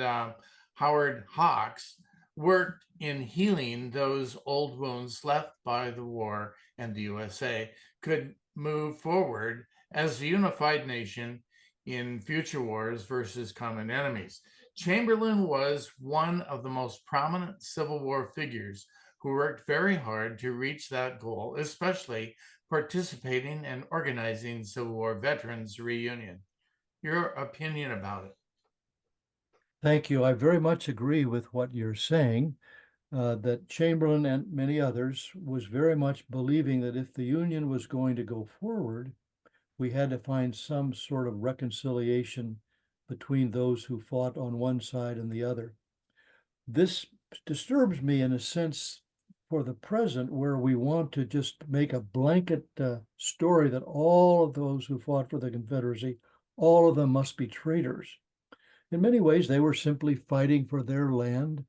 Howard Hawks worked in healing those old wounds left by the war, and the USA could move forward as a unified nation in future wars versus common enemies." Chamberlain was one of the most prominent Civil War figures who worked very hard to reach that goal, especially participating and organizing Civil War veterans reunion. Your opinion about it? Thank you. I very much agree with what you're saying. that Chamberlain and many others was very much believing that if the Union was going to go forward, we had to find some sort of reconciliation between those who fought on one side and the other. This disturbs me in a sense for the present, where we want to just make a blanket story that all of those who fought for the Confederacy, all of them must be traitors. In many ways, they were simply fighting for their land.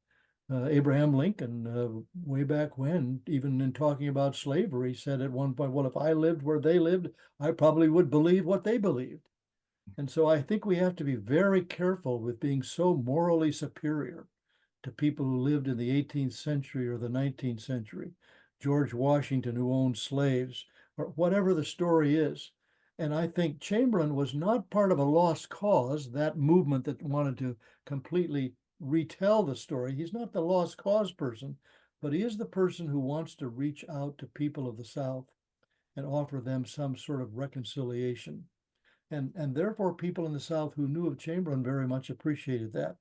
Abraham Lincoln, way back when, even in talking about slavery, said at one point, well, if I lived where they lived, I probably would believe what they believed. And so I think we have to be very careful with being so morally superior to people who lived in the 18th century or the 19th century, George Washington, who owned slaves, or whatever the story is. And I think Chamberlain was not part of a lost cause, that movement that wanted to completely retell the story. He's not the lost cause person, but he is the person who wants to reach out to people of the South and offer them some sort of reconciliation. And therefore, people in the South who knew of Chamberlain very much appreciated that.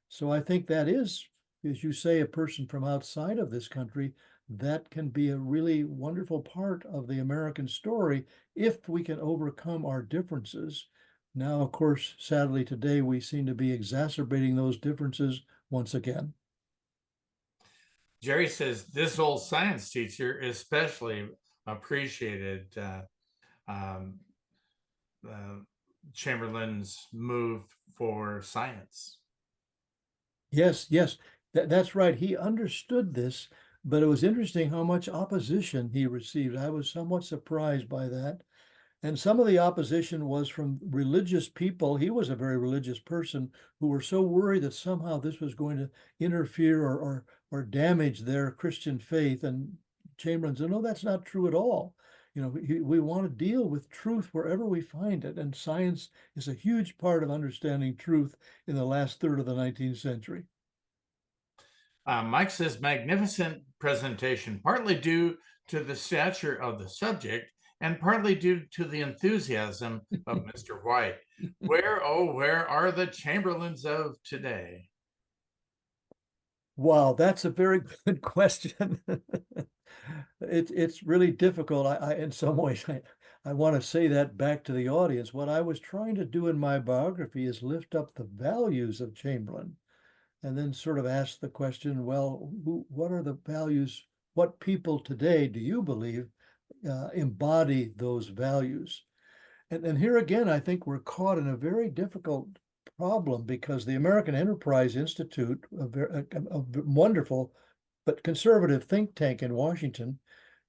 So I think that is, as you say, a person from outside of this country, that can be a really wonderful part of the American story if we can overcome our differences. Now, of course, sadly, today we seem to be exacerbating those differences once again. Jerry says this old science teacher especially appreciated um, Chamberlain's move for science. Yes, yes, that's right. He understood this, but it was interesting how much opposition he received. I was somewhat surprised by that. And some of the opposition was from religious people. He was a very religious person who were so worried that somehow this was going to interfere or damage their Christian faith. And Chamberlain said, no, that's not true at all. You know, we want to deal with truth wherever we find it. And science is a huge part of understanding truth in the last third of the 19th century. Mike says magnificent presentation, partly due to the stature of the subject and partly due to the enthusiasm of Mr. White. Where, oh, where are the Chamberlains of today? Wow, that's a very good question. It's really difficult. In some ways, I want to say that back to the audience. What I was trying to do in my biography is lift up the values of Chamberlain and then sort of ask the question, well, what are the values? What people today do you believe embody those values? And here again, I think we're caught in a very difficult problem because the American Enterprise Institute, a wonderful but conservative think tank in Washington,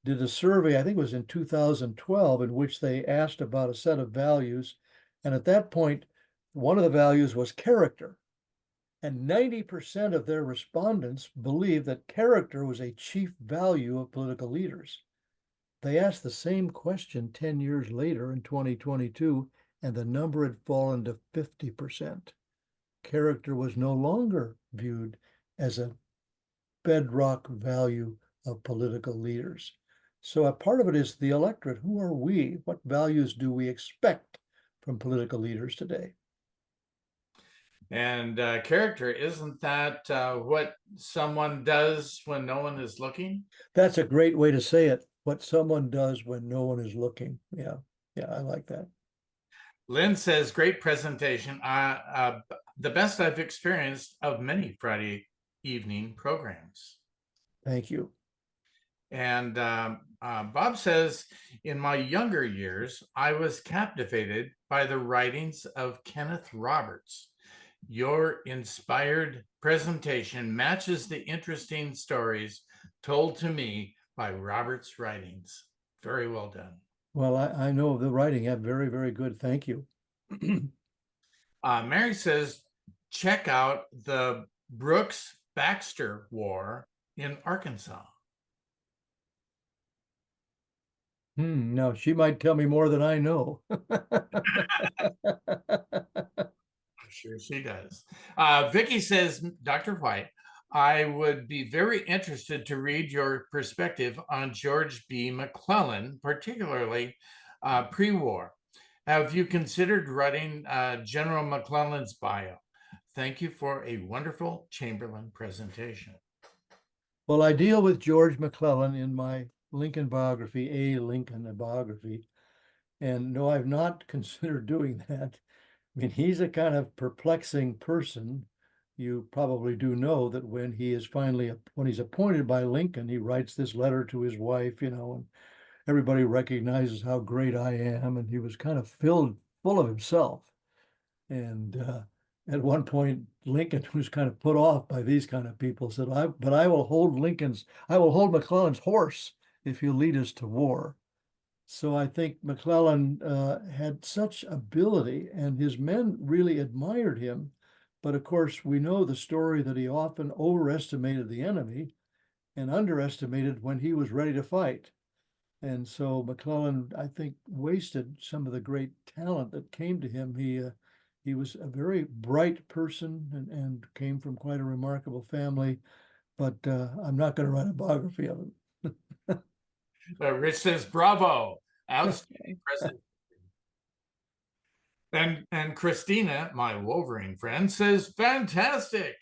did a survey, I think it was in 2012, in which they asked about a set of values. And at that point, one of the values was character. And 90% of their respondents believed that character was a chief value of political leaders. They asked the same question 10 years later in 2022, and the number had fallen to 50%. Character was no longer viewed as a bedrock value of political leaders. So a part of it is the electorate. Who are we? What values do we expect from political leaders today? And character, isn't that what someone does when no one is looking? That's a great way to say it. What someone does when no one is looking. Yeah, I like that. Lynn says, great presentation. The best I've experienced of many Friday evening programs. Thank you. And Bob says, in my younger years, I was captivated by the writings of Kenneth Roberts. Your inspired presentation matches the interesting stories told to me by Roberts' writings. Very well done. Well, I know the writing. Yeah, very, very good. Thank you. Mary says, check out the Brooks-Baxter War in Arkansas. No, she might tell me more than I know. I'm sure she does. Vicky says, Dr. White, I would be very interested to read your perspective on George B. McClellan, particularly pre-war. Have you considered writing General McClellan's bio? Thank you for a wonderful Chamberlain presentation. Well, I deal with George McClellan in my Lincoln biography, A Lincoln biography. And no, I've not considered doing that. I mean, he's a kind of perplexing person. You probably do know that when when he's appointed by Lincoln, he writes this letter to his wife, and everybody recognizes how great I am. And he was kind of full of himself. And at one point, Lincoln was kind of put off by these kind of people, said, but I will hold McClellan's horse if he'll lead us to war. So I think McClellan had such ability, and his men really admired him. But of course, we know the story that he often overestimated the enemy and underestimated when he was ready to fight. And so McClellan, I think, wasted some of the great talent that came to him. He was a very bright person and came from quite a remarkable family. But I'm not going to write a biography of him. Rich says, bravo, outstanding presentation. And Christina, my Wolverine friend, says, fantastic.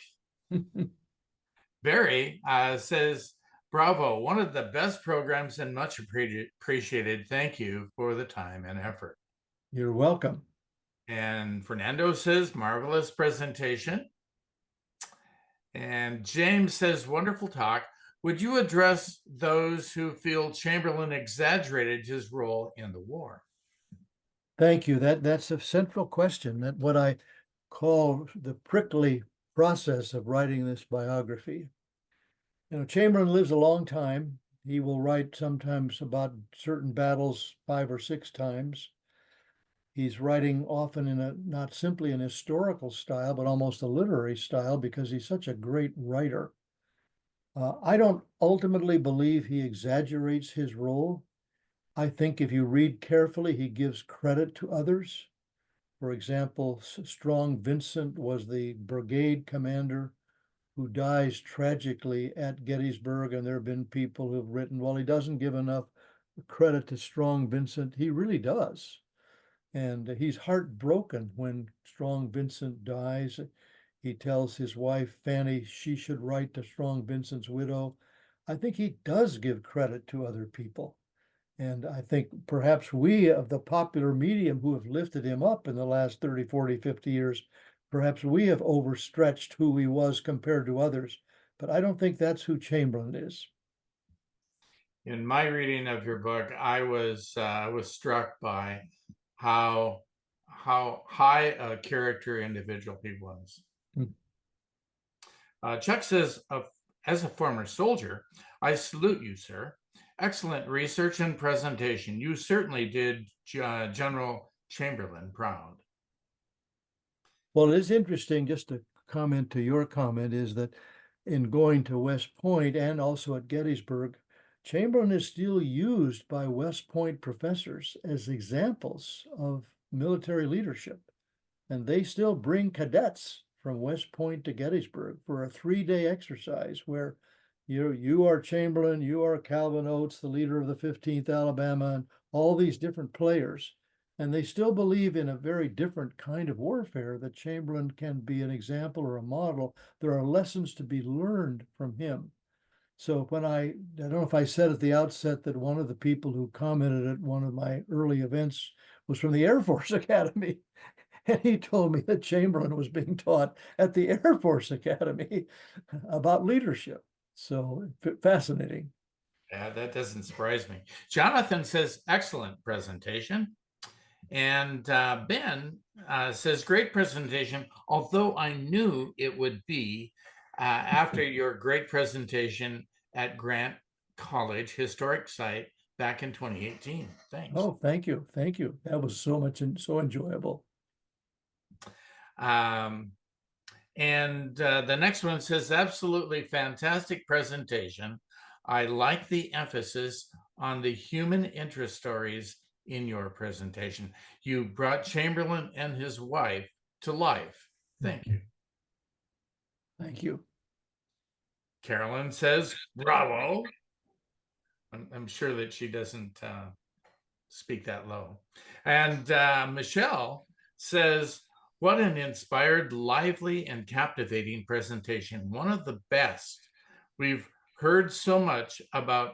Barry says, bravo, one of the best programs and much appreciated. Thank you for the time and effort. You're welcome. And Fernando says, marvelous presentation. And James says, wonderful talk. Would you address those who feel Chamberlain exaggerated his role in the war? Thank you. That's a central question. That what I call the prickly process of writing this biography. Chamberlain lives a long time. He will write sometimes about certain battles 5 or 6 times. He's writing often in not simply an historical style, but almost a literary style because he's such a great writer. I don't ultimately believe he exaggerates his role. I think if you read carefully, he gives credit to others. For example, Strong Vincent was the brigade commander who dies tragically at Gettysburg, and there have been people who have written, well, he doesn't give enough credit to Strong Vincent. He really does. And he's heartbroken when Strong Vincent dies. He tells his wife, Fanny, she should write to Strong Vincent's widow. I think he does give credit to other people. And I think perhaps we of the popular medium who have lifted him up in the last 30, 40, 50 years, perhaps we have overstretched who he was compared to others. But I don't think that's who Chamberlain is. In my reading of your book, I was struck by how high a character individual he was. Chuck says, as a former soldier, I salute you, sir. Excellent research and presentation. You certainly did General Chamberlain proud. Well, it is interesting, just to comment to your comment, is that in going to West Point and also at Gettysburg, Chamberlain is still used by West Point professors as examples of military leadership. And they still bring cadets from West Point to Gettysburg for a 3-day exercise where you are Chamberlain, you are Calvin Oates, the leader of the 15th Alabama, and all these different players. And they still believe in a very different kind of warfare, that Chamberlain can be an example or a model. There are lessons to be learned from him. So when I don't know if I said at the outset that one of the people who commented at one of my early events was from the Air Force Academy. And he told me that Chamberlain was being taught at the Air Force Academy about leadership. So fascinating. Yeah, that doesn't surprise me. Jonathan says, excellent presentation. And Ben says, great presentation, although I knew it would be after your great presentation at Grant College Historic Site back in 2018. Thanks. Oh, thank you. Thank you. That was so much and so enjoyable. And the next one says, absolutely fantastic presentation. I like the emphasis on the human interest stories in your presentation. You brought Chamberlain and his wife to life. Thank you. Thank you. Carolyn says, bravo. I'm sure that she doesn't speak that low. And Michelle says, what an inspired, lively, and captivating presentation. One of the best we've heard so much about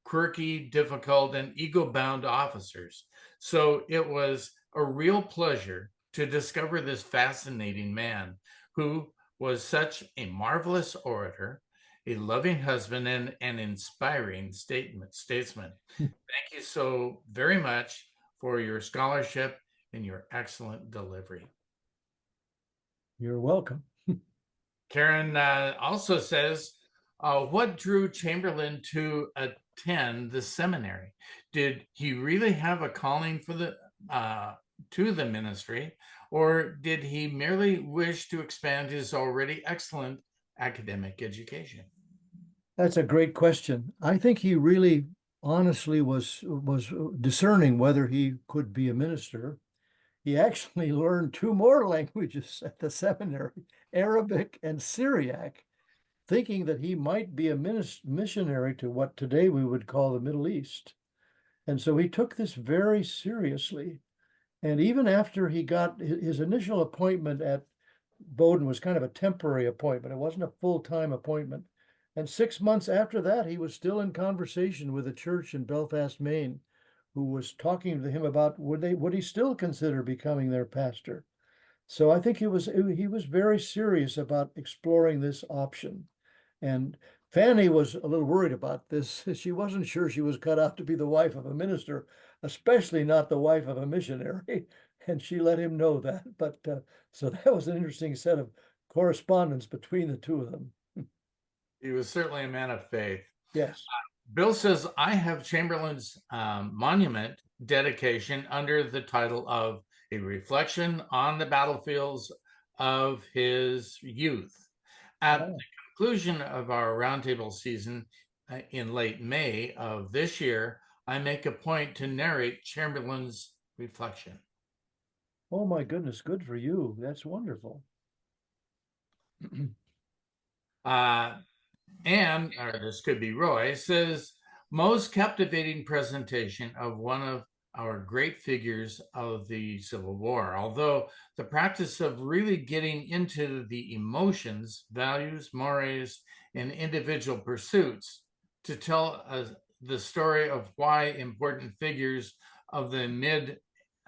quirky, difficult, and ego-bound officers. So it was a real pleasure to discover this fascinating man who was such a marvelous orator, a loving husband, and an inspiring statesman. Thank you so very much for your scholarship and your excellent delivery. You're welcome. Karen also says, what drew Chamberlain to attend the seminary? Did he really have a calling for to the ministry, or did he merely wish to expand his already excellent academic education? That's a great question. I think he really honestly was discerning whether he could be a minister. He actually learned two more languages at the seminary, Arabic and Syriac, thinking that he might be a missionary to what today we would call the Middle East. And so he took this very seriously. And even after he got his initial appointment at Bowdoin was kind of a temporary appointment. It wasn't a full-time appointment. And 6 months after that, he was still in conversation with a church in Belfast, Maine, who was talking to him about would he still consider becoming their pastor. So I think he was very serious about exploring this option. And Fanny was a little worried about this. She wasn't sure she was cut out to be the wife of a minister, especially not the wife of a missionary. And she let him know that. But so that was an interesting set of correspondence between the two of them. He was certainly a man of faith. Yes. Bill says, I have Chamberlain's monument dedication under the title of A Reflection on the Battlefields of His Youth. At the conclusion of our roundtable season in late May of this year, I make a point to narrate Chamberlain's reflection. Oh my goodness, good for you. That's wonderful. Or this could be Roy, says, most captivating presentation of one of our great figures of the Civil War. Although the practice of really getting into the emotions, values, mores, and individual pursuits to tell the story of why important figures of the mid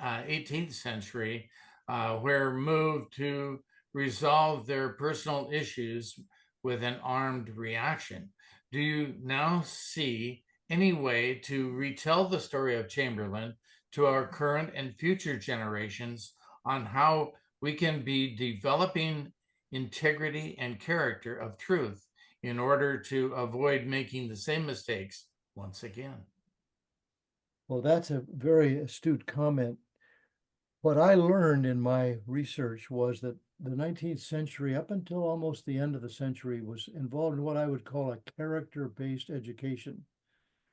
18th century were moved to resolve their personal issues with an armed reaction. Do you now see any way to retell the story of Chamberlain to our current and future generations on how we can be developing integrity and character of truth in order to avoid making the same mistakes once again? Well, that's a very astute comment. What I learned in my research was that the 19th century, up until almost the end of the century, was involved in what I would call a character-based education.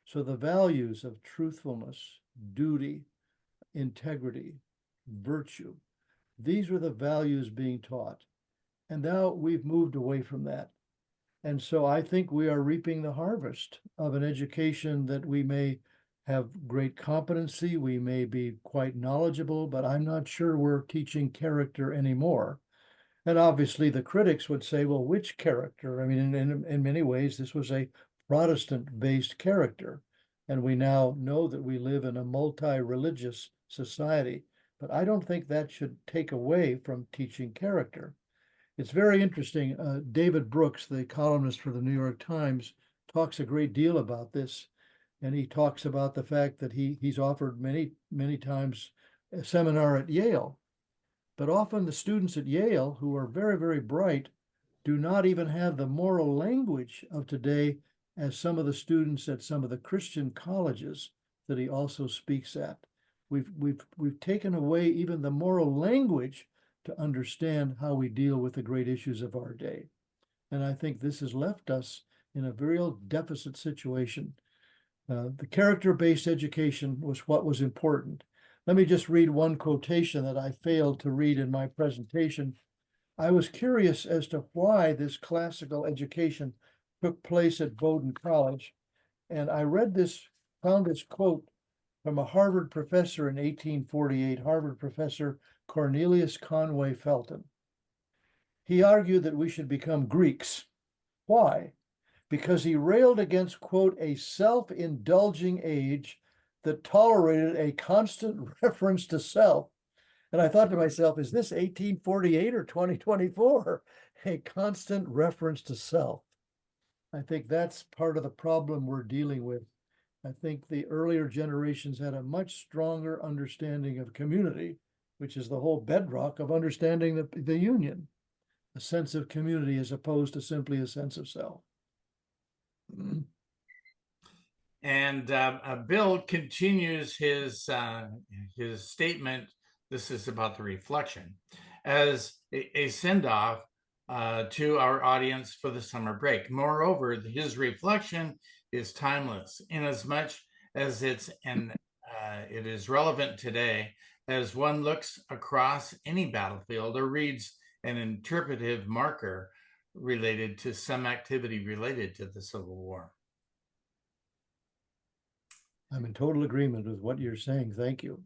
So the values of truthfulness, duty, integrity, virtue, these were the values being taught. And now we've moved away from that. And so I think we are reaping the harvest of an education that we may have great competency, we may be quite knowledgeable, but I'm not sure we're teaching character anymore. And obviously the critics would say, well, which character? I mean, in many ways, this was a Protestant-based character. And we now know that we live in a multi-religious society. But I don't think that should take away from teaching character. It's very interesting. David Brooks, the columnist for the New York Times, talks a great deal about this. And he talks about the fact that he's offered many times a seminar at Yale. But often the students at Yale, who are very, very bright, do not even have the moral language of today as some of the students at some of the Christian colleges that he also speaks at. We've taken away even the moral language to understand how we deal with the great issues of our day. And I think this has left us in a real deficit situation. The character-based education was what was important. Let me just read one quotation that I failed to read in my presentation. I was curious as to why this classical education took place at Bowdoin College, and I found this quote from a Harvard professor in 1848, Harvard professor Cornelius Conway Felton. He argued that we should become Greeks. Why? because he railed against, quote, a self-indulging age that tolerated a constant reference to self. And I thought to myself, is this 1848 or 2024? A constant reference to self. I think that's part of the problem we're dealing with. I think the earlier generations had a much stronger understanding of community, which is the whole bedrock of understanding the Union, a sense of community as opposed to simply a sense of self. And Bill continues his statement. This is about the reflection as a send-off to our audience for the summer break. Moreover, his reflection is timeless inasmuch as it is relevant today as one looks across any battlefield or reads an interpretive marker related to some activity related to the Civil War. I'm in total agreement with what you're saying. Thank you.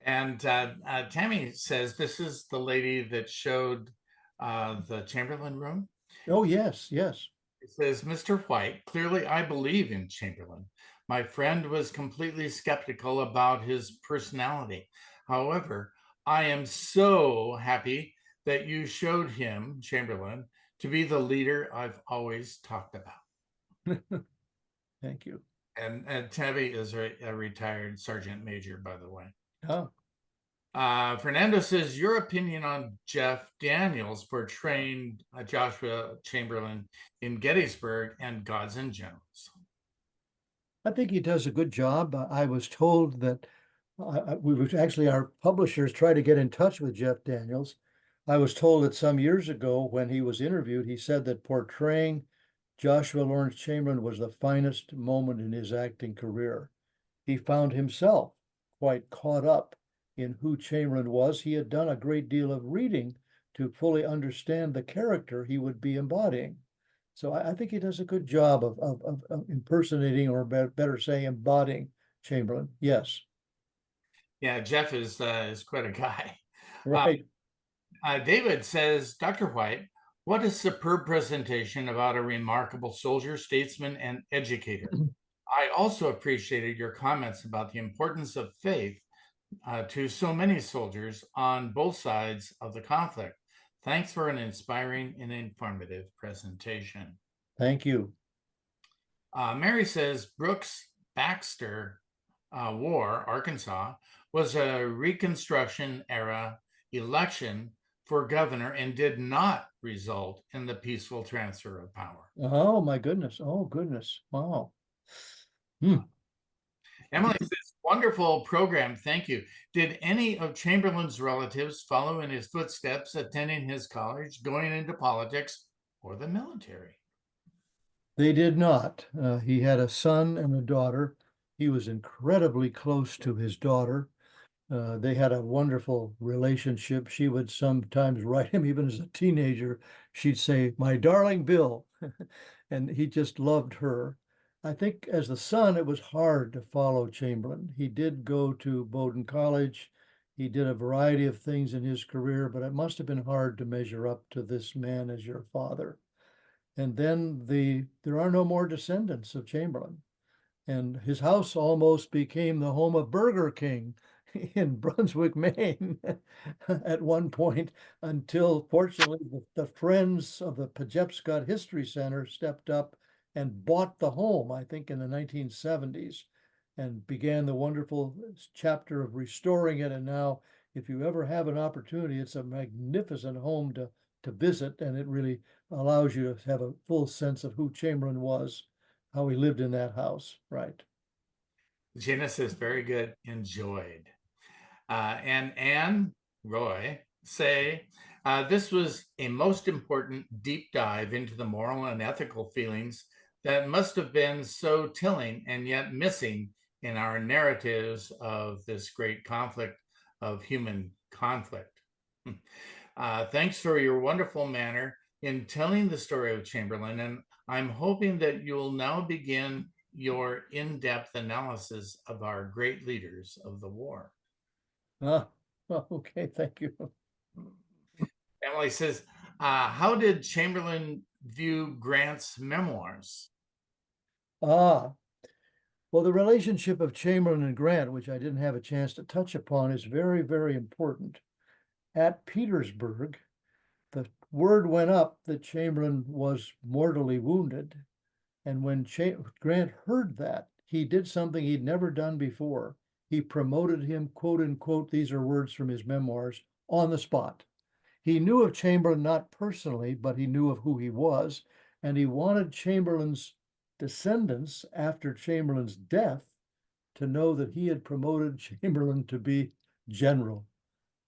And Tammy says this is the lady that showed the Chamberlain room. Oh, yes, yes. It says, Mr. White, clearly I believe in Chamberlain. My friend was completely skeptical about his personality. However, I am so happy that you showed him, Chamberlain, to be the leader I've always talked about. Thank you. And Tammy is a retired sergeant major, by the way. Oh. Fernando says, your opinion on Jeff Daniels portraying Joshua Chamberlain in Gettysburg and Gods and Generals. I think he does a good job. I was told that our publishers tried to get in touch with Jeff Daniels. I was told that some years ago when he was interviewed, he said that portraying Joshua Lawrence Chamberlain was the finest moment in his acting career. He found himself quite caught up in who Chamberlain was. He had done a great deal of reading to fully understand the character he would be embodying. So I think he does a good job of impersonating, or better say, embodying Chamberlain. Yes. Yeah, Jeff is quite a guy. Right. David says, Dr. White, what a superb presentation about a remarkable soldier, statesman, and educator. I also appreciated your comments about the importance of faith to so many soldiers on both sides of the conflict. Thanks for an inspiring and informative presentation. Thank you. Mary says Brooks Baxter War, Arkansas, was a Reconstruction era election for governor and did not result in the peaceful transfer of power. Oh, my goodness. Oh, goodness. Wow. Emily says, wonderful program. Thank you. Did any of Chamberlain's relatives follow in his footsteps, attending his college, going into politics, or the military? They did not. He had a son and a daughter. He was incredibly close to his daughter. They had a wonderful relationship. She would sometimes write him, even as a teenager. She'd say, "My darling Bill," and he just loved her. I think as the son, it was hard to follow Chamberlain. He did go to Bowdoin College. He did a variety of things in his career, but it must have been hard to measure up to this man as your father. And then there are no more descendants of Chamberlain. And his house almost became the home of Burger King in Brunswick, Maine, at one point, until fortunately the Friends of the Pejepscot History Center stepped up and bought the home, I think in the 1970s, and began the wonderful chapter of restoring it. And now, if you ever have an opportunity, it's a magnificent home to visit, and it really allows you to have a full sense of who Chamberlain was, how he lived in that house. Right. Genesis, very good. Enjoyed. And Anne Roy say, this was a most important deep dive into the moral and ethical feelings that must have been so telling and yet missing in our narratives of this great conflict of human conflict. Thanks for your wonderful manner in telling the story of Chamberlain, and I'm hoping that you'll now begin your in-depth analysis of our great leaders of the war. Okay, thank you. Emily says, How did Chamberlain view Grant's memoirs? Ah, well, the relationship of Chamberlain and Grant, which I didn't have a chance to touch upon, is very, very important. At Petersburg, the word went up that Chamberlain was mortally wounded. And when Grant heard that, he did something he'd never done before. He promoted him, quote unquote, these are words from his memoirs, on the spot. He knew of Chamberlain not personally, but he knew of who he was, and he wanted Chamberlain's descendants after Chamberlain's death to know that he had promoted Chamberlain to be general.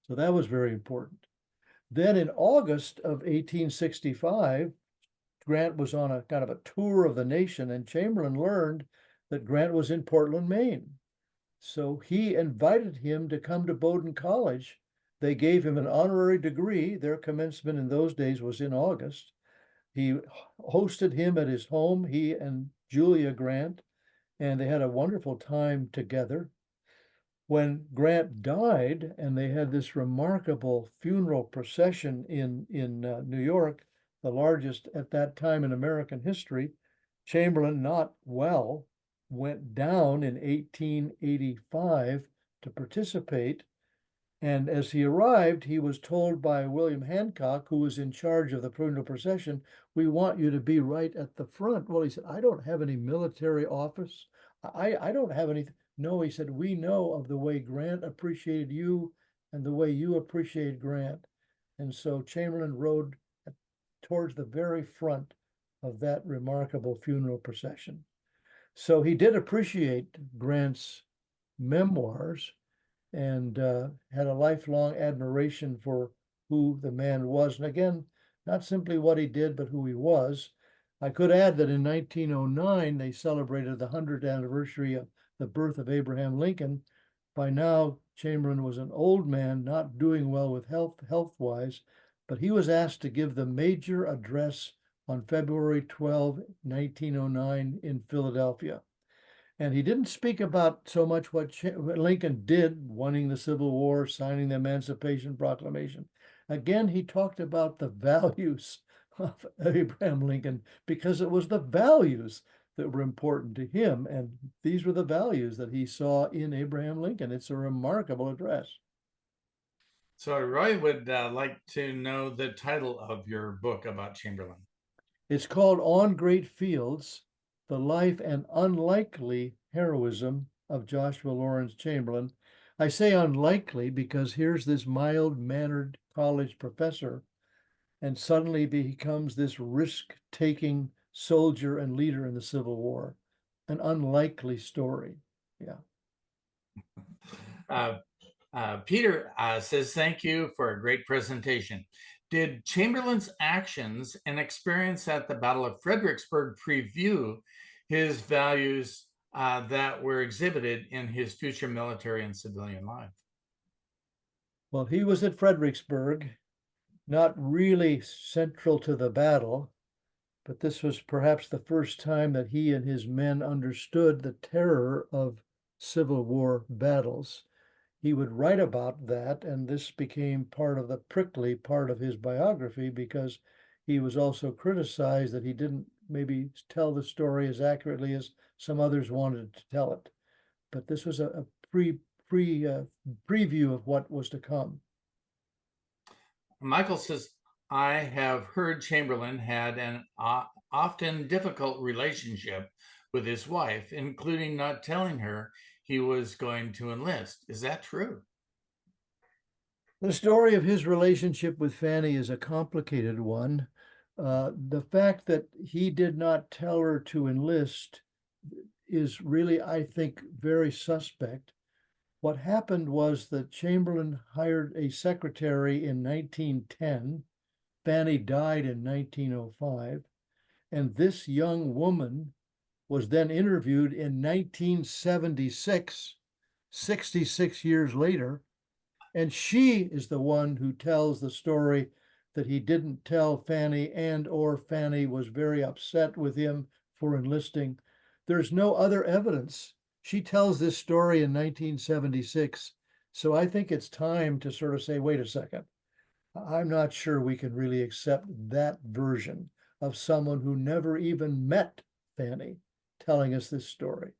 So that was very important. Then in August of 1865, Grant was on a kind of a tour of the nation, and Chamberlain learned that Grant was in Portland, Maine. So he invited him to come to Bowdoin College. They gave him an honorary degree. Their commencement in those days was in August. He hosted him at his home, he and Julia Grant, and they had a wonderful time together. When Grant died, and they had this remarkable funeral procession in New York, the largest at that time in American history, Chamberlain, not well, went down in 1885 to participate. And as he arrived, he was told by William Hancock, who was in charge of the funeral procession, we want you to be right at the front. Well, he said, I don't have any military office. I don't have anything. No, he said, we know of the way Grant appreciated you and the way you appreciate Grant. And so Chamberlain rode towards the very front of that remarkable funeral procession. So he did appreciate Grant's memoirs and had a lifelong admiration for who the man was. And again, not simply what he did, but who he was. I could add that in 1909, they celebrated the 100th anniversary of the birth of Abraham Lincoln. By now, Chamberlain was an old man, not doing well with health-wise, but he was asked to give the major address on February 12, 1909 in Philadelphia. And he didn't speak about so much what Lincoln did, winning the Civil War, signing the Emancipation Proclamation. Again, he talked about the values of Abraham Lincoln because it was the values that were important to him. And these were the values that he saw in Abraham Lincoln. It's a remarkable address. So Roy would like to know the title of your book about Chamberlain. It's called On Great Fields, The Life and Unlikely Heroism of Joshua Lawrence Chamberlain. I say unlikely because here's this mild-mannered college professor and suddenly becomes this risk-taking soldier and leader in the Civil War. An unlikely story. Yeah. Peter says, thank you for a great presentation. Did Chamberlain's actions and experience at the Battle of Fredericksburg preview his values that were exhibited in his future military and civilian life? Well, he was at Fredericksburg, not really central to the battle, but this was perhaps the first time that he and his men understood the terror of Civil War battles. He would write about that, and this became part of the prickly part of his biography because he was also criticized that he didn't maybe tell the story as accurately as some others wanted to tell it. But this was a preview of what was to come. Michael says, I have heard Chamberlain had an often difficult relationship with his wife, including not telling her he was going to enlist. Is that true? The story of his relationship with Fanny is a complicated one. The fact that he did not tell her to enlist is really, I think, very suspect. What happened was that Chamberlain hired a secretary in 1910. Fanny died in 1905. And this young woman was then interviewed in 1976, 66 years later. And she is the one who tells the story that he didn't tell Fanny, and or Fanny was very upset with him for enlisting. There's no other evidence. She tells this story in 1976. So I think it's time to sort of say, wait a second. I'm not sure we can really accept that version of someone who never even met Fanny telling us this story.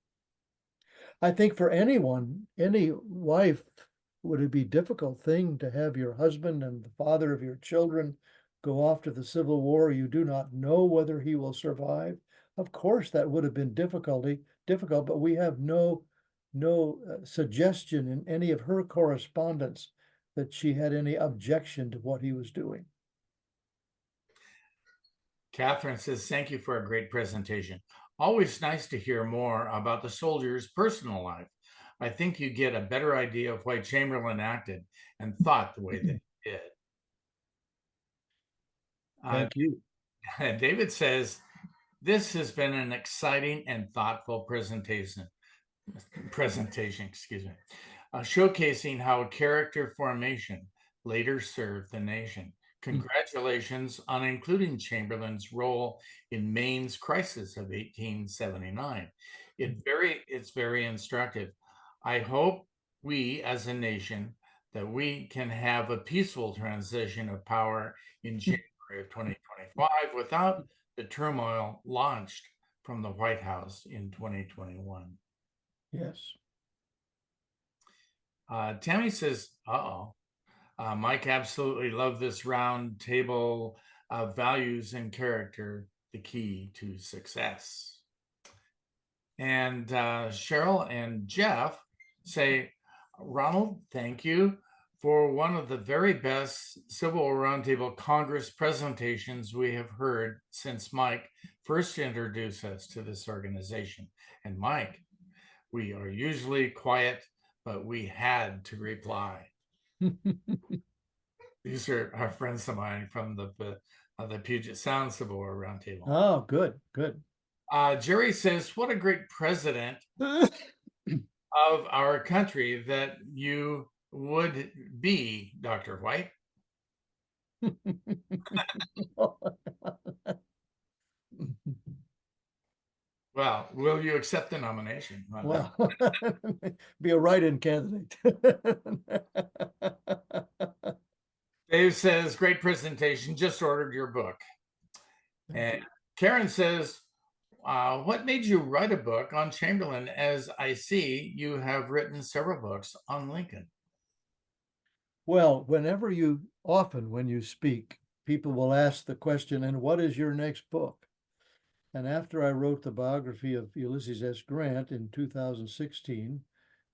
I think for anyone, any wife, would it be a difficult thing to have your husband and the father of your children go off to the Civil War? You do not know whether he will survive. Of course, that would have been difficult, but we have no suggestion in any of her correspondence that she had any objection to what he was doing. Catherine says, thank you for a great presentation. Always nice to hear more about the soldier's personal life. I think you get a better idea of why Chamberlain acted and thought the way that he did. Thank you. David says, this has been an exciting and thoughtful presentation, showcasing how character formation later served the nation. Congratulations on including Chamberlain's role in Maine's crisis of 1879. It's very instructive. I hope we as a nation that we can have a peaceful transition of power in January of 2025 without the turmoil launched from the White House in 2021. Yes. Tammy says, Mike absolutely loved this round table of values and character, the key to success. And Cheryl and Jeff say, Ronald, thank you for one of the very best Civil War Roundtable Congress presentations we have heard since Mike first introduced us to this organization. And Mike, we are usually quiet, but we had to reply. These are our friends of mine from the Puget Sound Civil War Roundtable. Oh, good. Jerry says, what a great president of our country that you would be, Dr. White. Well, will you accept the nomination? Well, be a write-in candidate. Dave says, great presentation, just ordered your book. And Karen says, what made you write a book on Chamberlain? As I see, you have written several books on Lincoln. Well, often when you speak, people will ask the question, and what is your next book? And after I wrote the biography of Ulysses S. Grant in 2016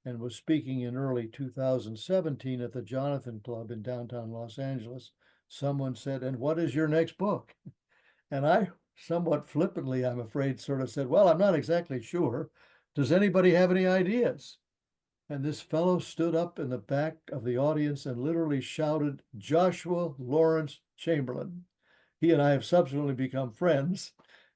and was speaking in early 2017 at the Jonathan Club in downtown Los Angeles, someone said, and what is your next book? And I somewhat flippantly, I'm afraid, sort of said, well, I'm not exactly sure. Does anybody have any ideas? And this fellow stood up in the back of the audience and literally shouted, Joshua Lawrence Chamberlain. He and I have subsequently become friends.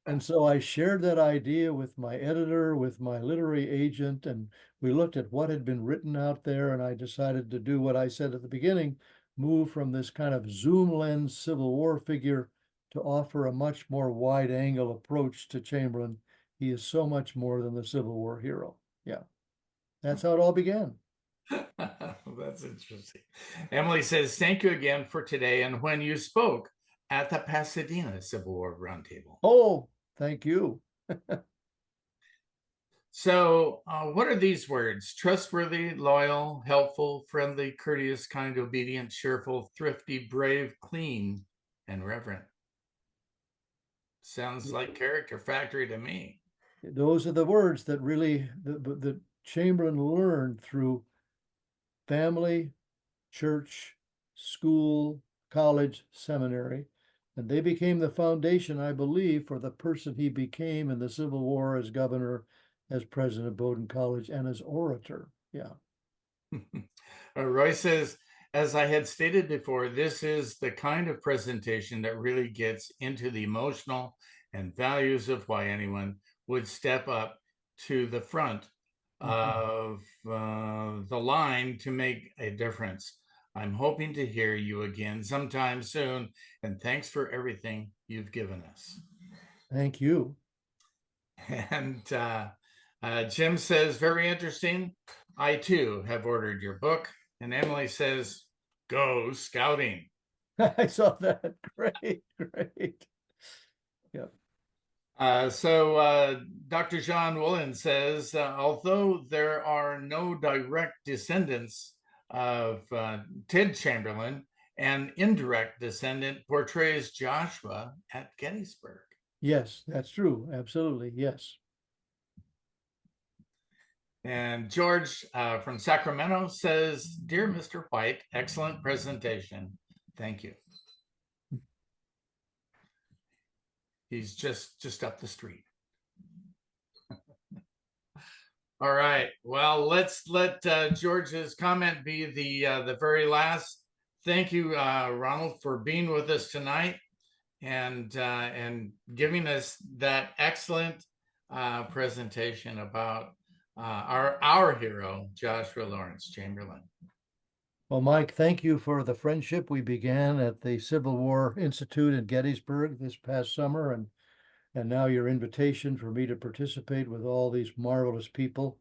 And so I shared that idea with my editor, with my literary agent, and we looked at what had been written out there. And I decided to do what I said at the beginning, move from this kind of zoom lens Civil War figure to offer a much more wide angle approach to Chamberlain. He is so much more than the Civil War hero. Yeah, that's how it all began. That's interesting. Emily says, thank you again for today. And when you spoke at the Pasadena Civil War Roundtable. Oh, thank you. So what are these words? Trustworthy, loyal, helpful, friendly, courteous, kind, obedient, cheerful, thrifty, brave, clean, and reverent. Sounds like Character Factory to me. Those are the words that really the Chamberlain learned through family, church, school, college, seminary, and they became the foundation, I believe, for the person he became in the Civil War as governor, as president of Bowdoin College, and as orator. Yeah. Roy says, as I had stated before, this is the kind of presentation that really gets into the emotional and values of why anyone would step up to the front of the line to make a difference. I'm hoping to hear you again sometime soon, and thanks for everything you've given us. Thank you. And Jim says, very interesting. I too have ordered your book. And Emily says, go scouting. I saw that. Great, great. Yep. Dr. John Woolen says, although there are no direct descendants of Ted Chamberlain, an indirect descendant portrays Joshua at Gettysburg. Yes, that's true. Absolutely. Yes. And George from Sacramento says, Dear Mr. White, excellent presentation. Thank you. He's just up the street. All right. Well, let's let George's comment be the very last. Thank you, Ronald, for being with us tonight and giving us that excellent presentation about our hero, Joshua Lawrence Chamberlain. Well, Mike, thank you for the friendship we began at the Civil War Institute in Gettysburg this past summer, and now your invitation for me to participate with all these marvelous people.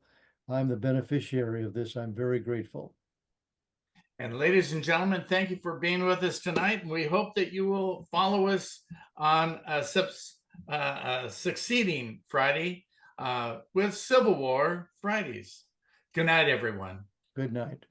I'm the beneficiary of this. I'm very grateful. And ladies and gentlemen, thank you for being with us tonight. And we hope that you will follow us on a succeeding Friday with Civil War Fridays. Good night, everyone. Good night.